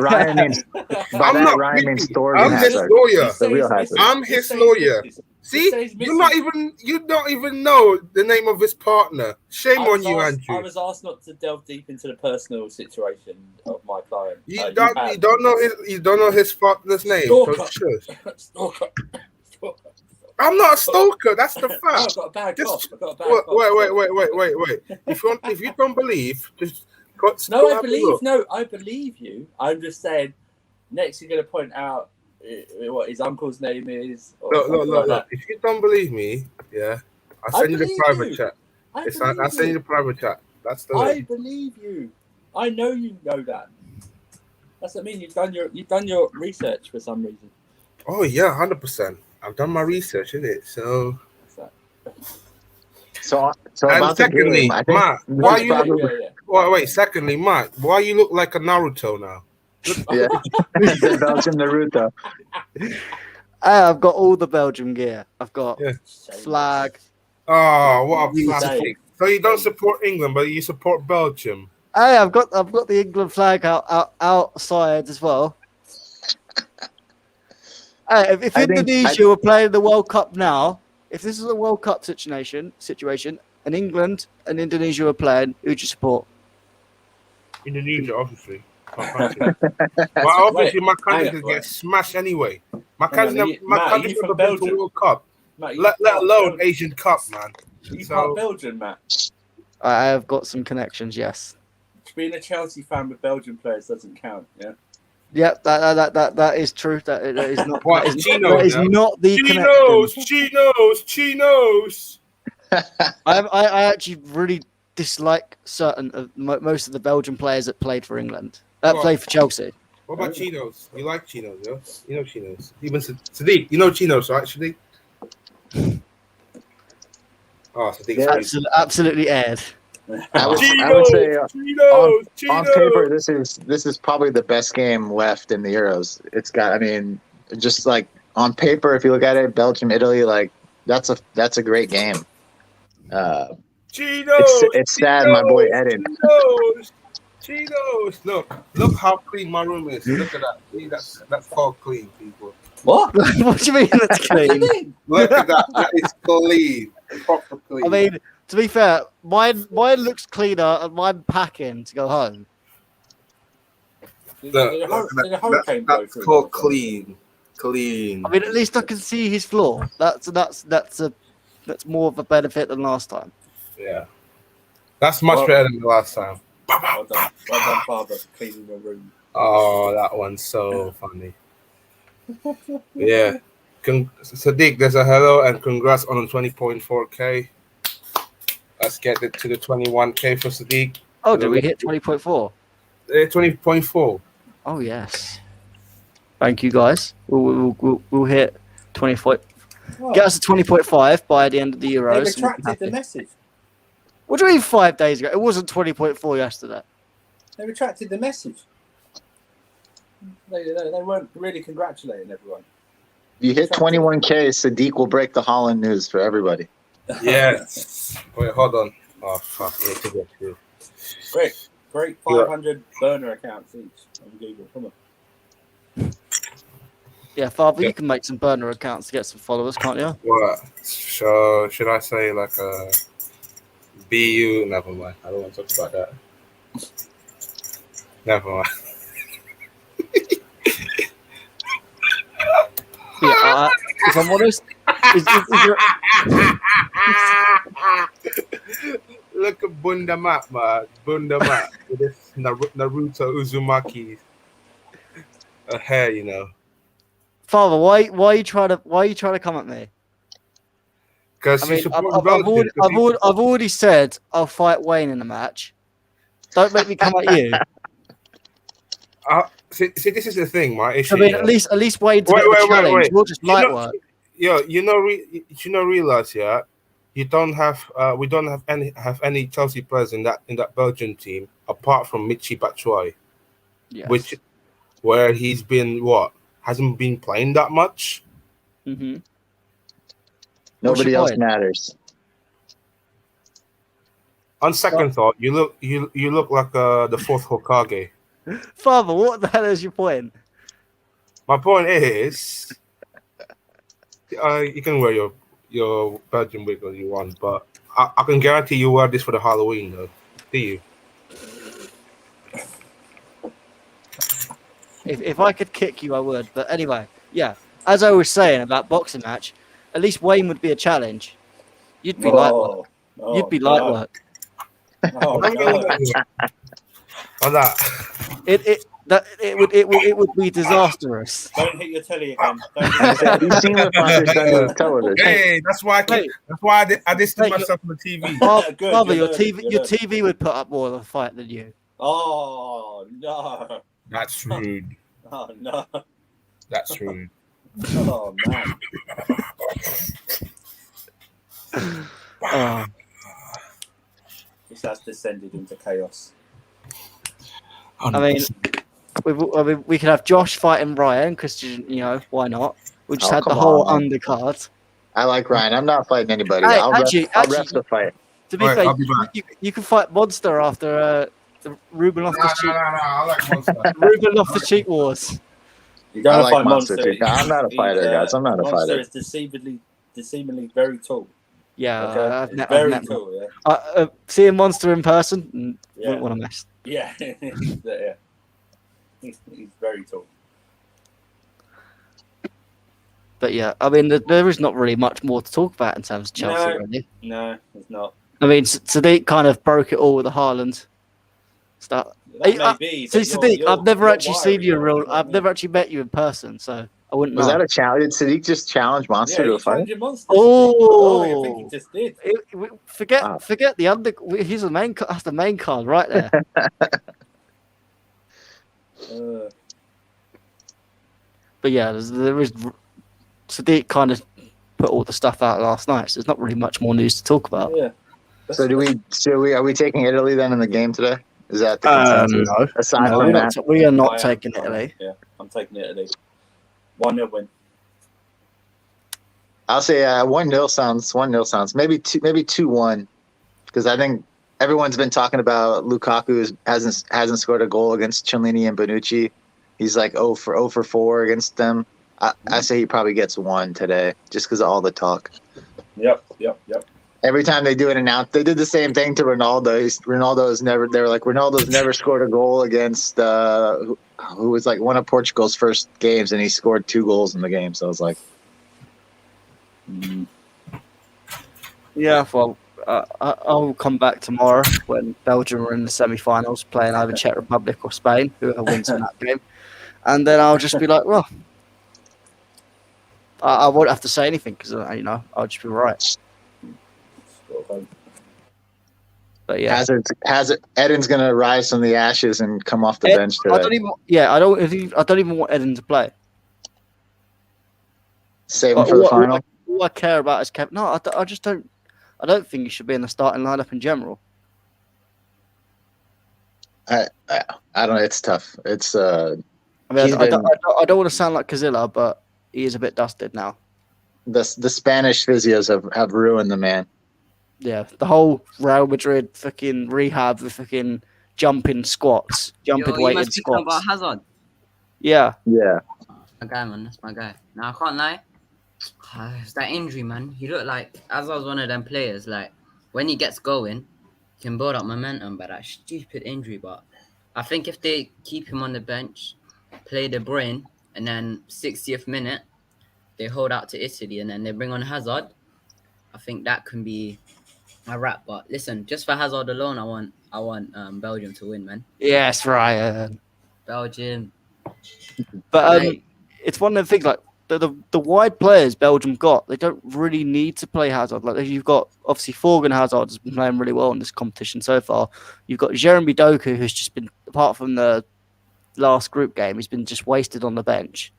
Ryan means Thorgan Hazard. The real Hazard. I'm his lawyer. See, you don't even know the name of his partner. Shame on you, Andrew. I was asked not to delve deep into the personal situation of my client. You don't know his partner's name. Stalker. I'm not a stalker. That's the fact. I've got a bad cough. Wait. If you don't believe, just I believe you. I'm just saying. Next, you're going to point out what his uncle's name is. Look. If you don't believe me, I'll send you the private chat. I'll send you the private chat. That's the way. I believe you. I know you know that. That's what I mean. You've done your research for some reason. Oh yeah, 100%. I've done my research in it, so. So and secondly, Matt, why you? Wait. Secondly, Matt, why you look like a Naruto now? Yeah, the Belgium Naruto. I've got all the Belgium gear. I've got flag. Oh, what a plastic! So you don't support England, but you support Belgium. Hey, I've got the England flag outside as well. Hey, if Indonesia were playing the World Cup now, if this is a World Cup situation, and England and Indonesia were playing, who'd you support? Indonesia, obviously. Obviously, my country could get smashed anyway. My country never been to the World Cup, let alone Asian Cup, man. You part Belgian, Matt? I have got some connections, yes. Being a Chelsea fan with Belgian players doesn't count, yeah? Yep, that is true. That is not. That is not the Chinos. I actually really dislike certain of most of the Belgian players that played for England. Played for Chelsea. What about Chinos? You like Chinos, yeah? You know Chinos. Even Sadiq, you know Chinos, right, Sadiq? Oh, Sadiq. Absolutely aired. I would say on paper this is probably the best game left in the Euros. It's got, I mean, just like on paper, if you look at it, Belgium, Italy, like that's a great game. It's sad, my boy Eden. Cheetos. Look how clean my room is. Look at that. See, that's called clean, people. What? What do you mean that's clean? Look at that. That is clean. Proper clean. I mean, to be fair, mine looks cleaner and mine packing to go home. That's called clean. Clean. I mean, at least I can see his floor. That's more of a benefit than last time. Yeah. That's much better than the last time. Well done, Father, for cleaning your room. Oh, that one's so funny. Yeah. Sadiq, there's a hello and congrats on the 20.4K. Let's get it to the 21K for Sadiq. Oh, did we hit 20.4? 20.4. Oh, yes. Thank you, guys. We'll hit 20. Get us to 20.5 by the end of the Euros. They retracted the message. What do you mean 5 days ago? It wasn't 20.4 yesterday. They retracted the message. They weren't really congratulating everyone. You hit 21K, Sadiq will break the Haaland news for everybody. Yes. Wait, hold on. Oh fuck! I need to get through. Great 500 burner accounts each on Google. Come on. Yeah, Father, Yeah. you can make some burner accounts to get some followers, can't you? What? So should I say like a BU? Never mind. I don't want to talk about that. Never mind. Yeah, if I'm honest, is there... Look at Bunda Map, man. Bunda Map with this Naruto Uzumaki hair, you know. Father, why are you trying to come at me? Because I mean, I've already said I'll fight Wayne in a match. Don't make me come at you. See, this is the thing, my issue. I mean, at least Wayne's a bit of a challenge. You're just light work. Realize, yeah, we don't have any Chelsea players in that Belgian team apart from Michy Batshuayi, Yes. where he's been hasn't been playing that much. Mm-hmm. Nobody else matters. On second thought, you look like the fourth Hokage. Father, what the hell is your point? My point is, you can wear your Belgian wig all you want, but I can guarantee you wear this for the Halloween, though. Do you? If I could kick you, I would. But anyway, yeah. As I was saying about boxing match, at least Wayne would be a challenge. You'd be light work. You'd be light work. Oh, no. On that. It would be disastrous. Don't hit your telly again. Have you seen what Banter's done to his television? Hey, that's why I distanced myself from the TV. Father, your TV would put up more of a fight than you. Oh no. That's rude. Oh no. That's rude. Oh man. This has descended into chaos. I mean, we could have Josh fighting Ryan because why not? We just had the whole undercard. I like Ryan. I'm not fighting anybody. Hey, I'll ref the fight. To be fair, you can fight Monster after the Ruben Loftus-Cheek. No, I like Monster. Ruben Loftus-Cheek wars. You're going I to like fight Monster too. I'm not a fighter, guys. I'm not a Monster fighter. is deceivingly very tall. Yeah, Okay? I've met tall. Yeah. seeing Monster in person, wouldn't want to mess. Yeah. Yeah. He's very tall. But yeah, I mean, there is not really much more to talk about in terms of Chelsea, really. No, it's not. I mean, Sadiq kind of broke it all with the Haaland stuff. Sadiq, I've never actually seen you in real. I've never actually met you in person, so I wouldn't know. Was that a challenge? Did Sadiq just challenge Monster to a fight? Oh, I think he just did. Forget the under. He's the main. That's the main card right there. But yeah, there is. Sadiq kind of put all the stuff out last night, so there's not really much more news to talk about. Yeah. So are we taking Italy then in the game today? Is that the consensus? No. Aside from that, we are not taking Italy. Yeah, I'm taking Italy. 1-0 win. I'll say 1-0 sounds. 1-0 sounds. Maybe 2-1, because I think everyone's been talking about Lukaku hasn't scored a goal against Chiellini and Bonucci. He's like 0 for 4 against them. I say he probably gets 1 today, just because of all the talk. Yep. Every time they do an announce, they did the same thing to Ronaldo. Ronaldo's never scored a goal against who was like one of Portugal's first games, and he scored 2 goals in the game. So I was like, Yeah, well, I'll come back tomorrow when Belgium are in the semi-finals, playing either Czech Republic or Spain, whoever wins in that game, and then I'll just be like, well, I won't have to say anything because I'll just be right. But yeah, Eden's gonna rise from the ashes and come off the bench today. I don't even want Eden to play. Save him for the final. All I care about is Kevin. No, I just don't. I don't think he should be in the starting lineup in general. I don't know. It's tough. It's I mean, He's I been- don't want to sound like Cazilla, but he is a bit dusted now. The Spanish physios have ruined the man. Yeah, the whole Real Madrid fucking rehab with fucking jumping squats, jumping You weighted must be talking about squats. Hazard. Yeah, Yeah. My guy, man. That's my guy. Now, I can't lie. It's that injury, man. He looked like Hazard's one of them players. Like, when he gets going, he can build up momentum, but that stupid injury. But I think if they keep him on the bench, play De Bruyne, and then 60th minute, they hold out to Italy, and then they bring on Hazard, I think that can be a wrap. But listen, just for Hazard alone, I want Belgium to win, man. yes, Ryan. Belgium. But Like, it's one of the things like the wide players Belgium got. They don't really need to play Hazard. Like you've got obviously Thorgan Hazard has been playing really well in this competition so far. You've got Jeremy Doku who's just been, apart from the last group game, he's been just wasted on the bench.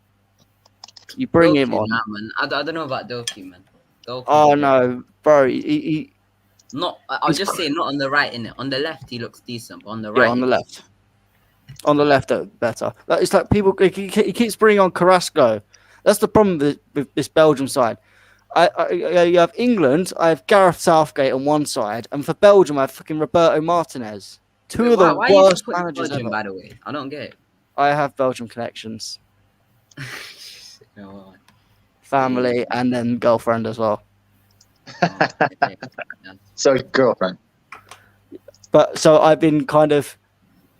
You bring him Doku, on. nah, man. I don't know about Doku, man. Doku, Oh no, bro. He Not. I'll just say not on the right, innit? On the left, he looks decent, but on the yeah, right, on the left. On the left, better. It's like people. He keeps bringing on Carrasco. That's the problem with this Belgium side. You have England. I have Gareth Southgate on one side, and for Belgium, I have fucking Roberto Martinez. Two of the why are you worst putting managers Belgium, ever. by the way? I don't get it. I have Belgium connections, No, family, and then girlfriend as well. yeah. So girlfriend. But so I've been kind of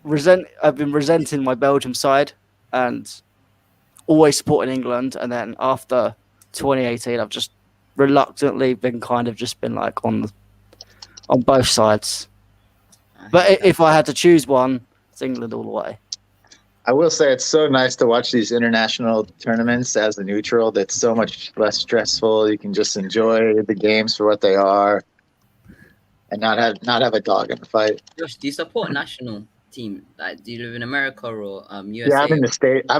resenting my Belgium side and always supporting England. And then after 2018, I've just reluctantly been like on both sides. But if I had to choose one, it's England all the way. I will say it's so nice to watch these international tournaments as a neutral. That's so much less stressful. You can just enjoy the games for what they are, and not have a dog in the fight. Josh, do you support national team? Like, do you live in America or USA? Yeah, I'm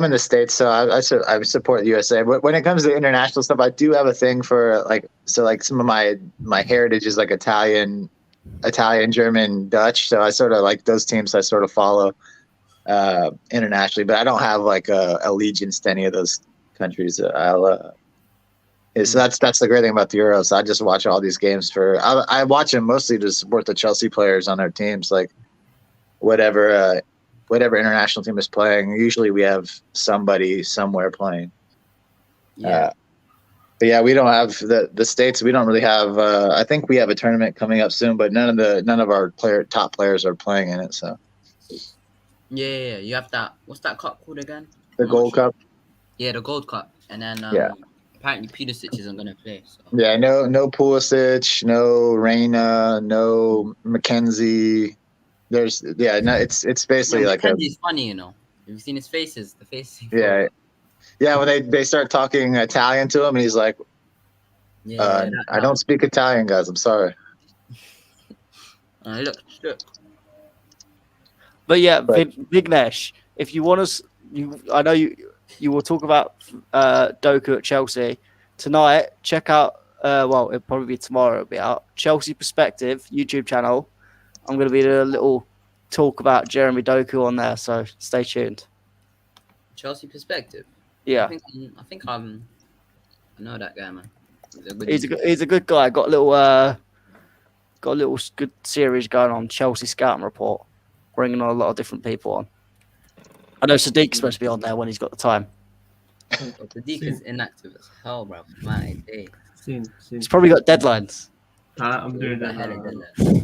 in the States, so I support the USA. But when it comes to international stuff, I do have a thing for like some of my heritage is like Italian, German, Dutch. So I sort of like those teams. I sort of follow internationally, but I don't have like a allegiance to any of those countries. So that's the great thing about the Euros. I just watch all these games I watch them mostly to support the Chelsea players on their teams, like whatever international team is playing. Usually we have somebody somewhere playing. Yeah. But yeah, we don't have the States. We don't really have. I think we have a tournament coming up soon, but none of our top players are playing in it. So Yeah. You have that. What's that cup called again? the Gold Cup. Yeah, the Gold Cup, and then Yeah. apparently Pulisic isn't gonna play. So. Yeah, no Pulisic, no Reina, no McKenzie. It's basically like He's funny, you know. Have you seen his faces? The faces. Yeah. When they start talking Italian to him, and he's like, "I don't speak Italian, guys. I'm sorry." Look. But yeah, Vignesh, if you want us, I know you will talk about Doku at Chelsea tonight. Check out, it'll probably be tomorrow. It'll be out. Chelsea Perspective YouTube channel. I'm going to be doing a little talk about Jeremy Doku on there, so stay tuned. Chelsea Perspective. Yeah, I think I know that guy, man. He's a good guy. Got a little good series going on. Chelsea Scouting Report, bringing on a lot of different people on. I know Sadiq's supposed to be on there when he's got the time. Sadiq is inactive as hell, bro. My day. He's probably got deadlines. I'm doing that. Now.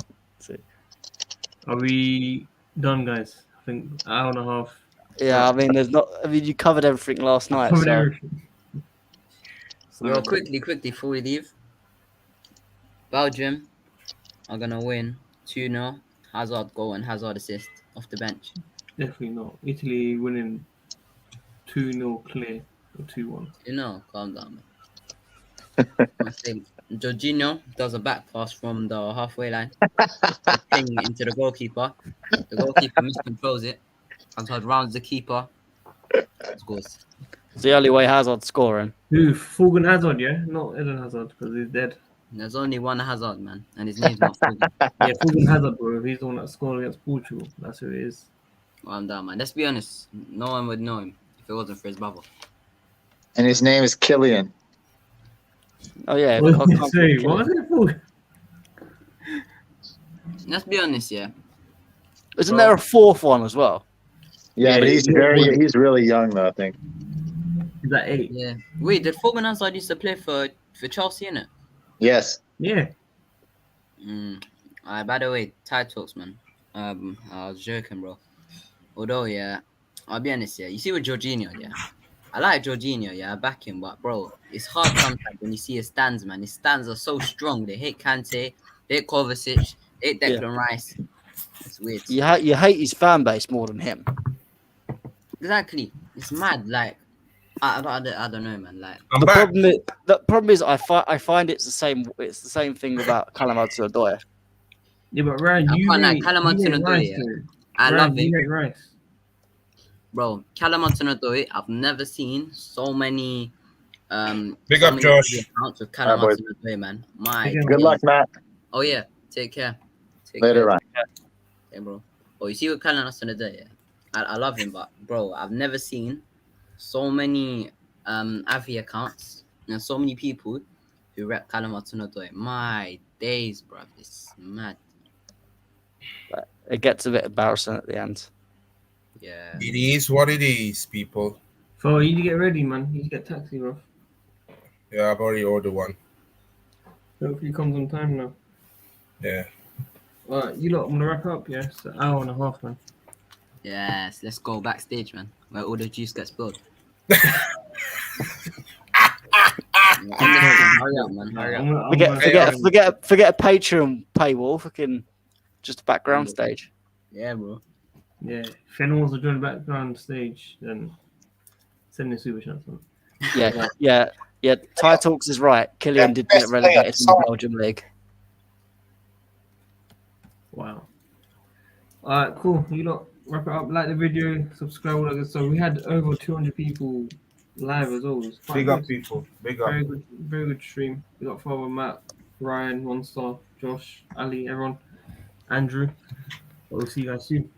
Are we done, guys? I think hour and a half. Yeah, I mean, you covered everything last night. Well, quickly, before we leave, Belgium are gonna win 2-0. Hazard goal and Hazard assist off the bench. Definitely not. Italy winning 2-0 clear or 2-1. Calm down, man. I say Jorginho does a back pass from the halfway line, ping into the goalkeeper. The goalkeeper miscontrols it. Hazard rounds the keeper. Scores. It's the only way Hazard's scoring. Who? Thorgan Hazard, yeah? Not Eden Hazard, because he's dead. There's only one Hazard, man, and his name's not Thorgan. Yeah, Thorgan Hazard, bro. He's the one that scored against Portugal. That's who it is. Calm down, man. Let's be honest. No one would know him if it wasn't for his brother. And his name is Killian. Oh yeah. What I was can't it say? kill What him. was it for? Let's be honest, yeah. Isn't there a fourth one as well? Yeah, Yeah, but he's really young though, I think. Is that 8? Yeah. Wait, did Foreman Hazard used to play for Chelsea, innit? Yes. Yeah. By the way, Tide Talks, man. I was joking, bro. Although, yeah, I'll be honest, yeah. You see with Jorginho, yeah. I like Jorginho, yeah. I back him, but bro, it's hard sometimes when you see his stands, man. His stands are so strong. They hate Kante, they hate Kovacic, they hate Declan Rice. It's weird. You hate his fan base more than him. Exactly. It's mad. Like, I don't know, man. Like, The problem is I find it's the same. It's the same thing about Callum Hudson-Odoi. Yeah, but Ryan, I you can't rate, like Callum you rate Hudson-Odoi, Rice, yeah. though. I Ryan, love him. you rate Rice. Bro, Callum Hudson-Odoi, I've never seen so many Big so up, many Josh. accounts with Callum Alright, Hudson-Odoi, man. My Good luck, Matt. Oh yeah, take care. Later, Ryan. Yeah, bro. Oh, you see with Callum Hudson-Odoi, yeah. I love him, but bro, I've never seen so many Avi accounts and so many people who rep Callum Hudson-Odoi. My days, bro, it's mad. But it gets a bit embarrassing at the end. Yeah. It is what it is, people. So you need to get ready, man. You need to get taxi, bro. Yeah, I've already ordered one. Hopefully it comes on time now. Yeah. Alright, you lot, I'm gonna wrap up, yeah? It's an hour and a half, man. Yes, let's go backstage, man, where all the juice gets spilled. Hurry up, man. Hurry up. Forget a Patreon paywall. Fucking just a background stage. Yeah, bro. Yeah, if anyone wants to join the background stage, then send me a super chat. Yeah. Ty Talks is right. Killian did get relegated from the Belgium league. Wow. Alright, cool. You lot wrap it up. Like the video, subscribe, all that good stuff. We had over 200 people live as well. Big up, people. Big up. Very good stream. We got Father Matt, Ryan, One Star, Josh, Ali, everyone, Andrew. We'll see you guys soon.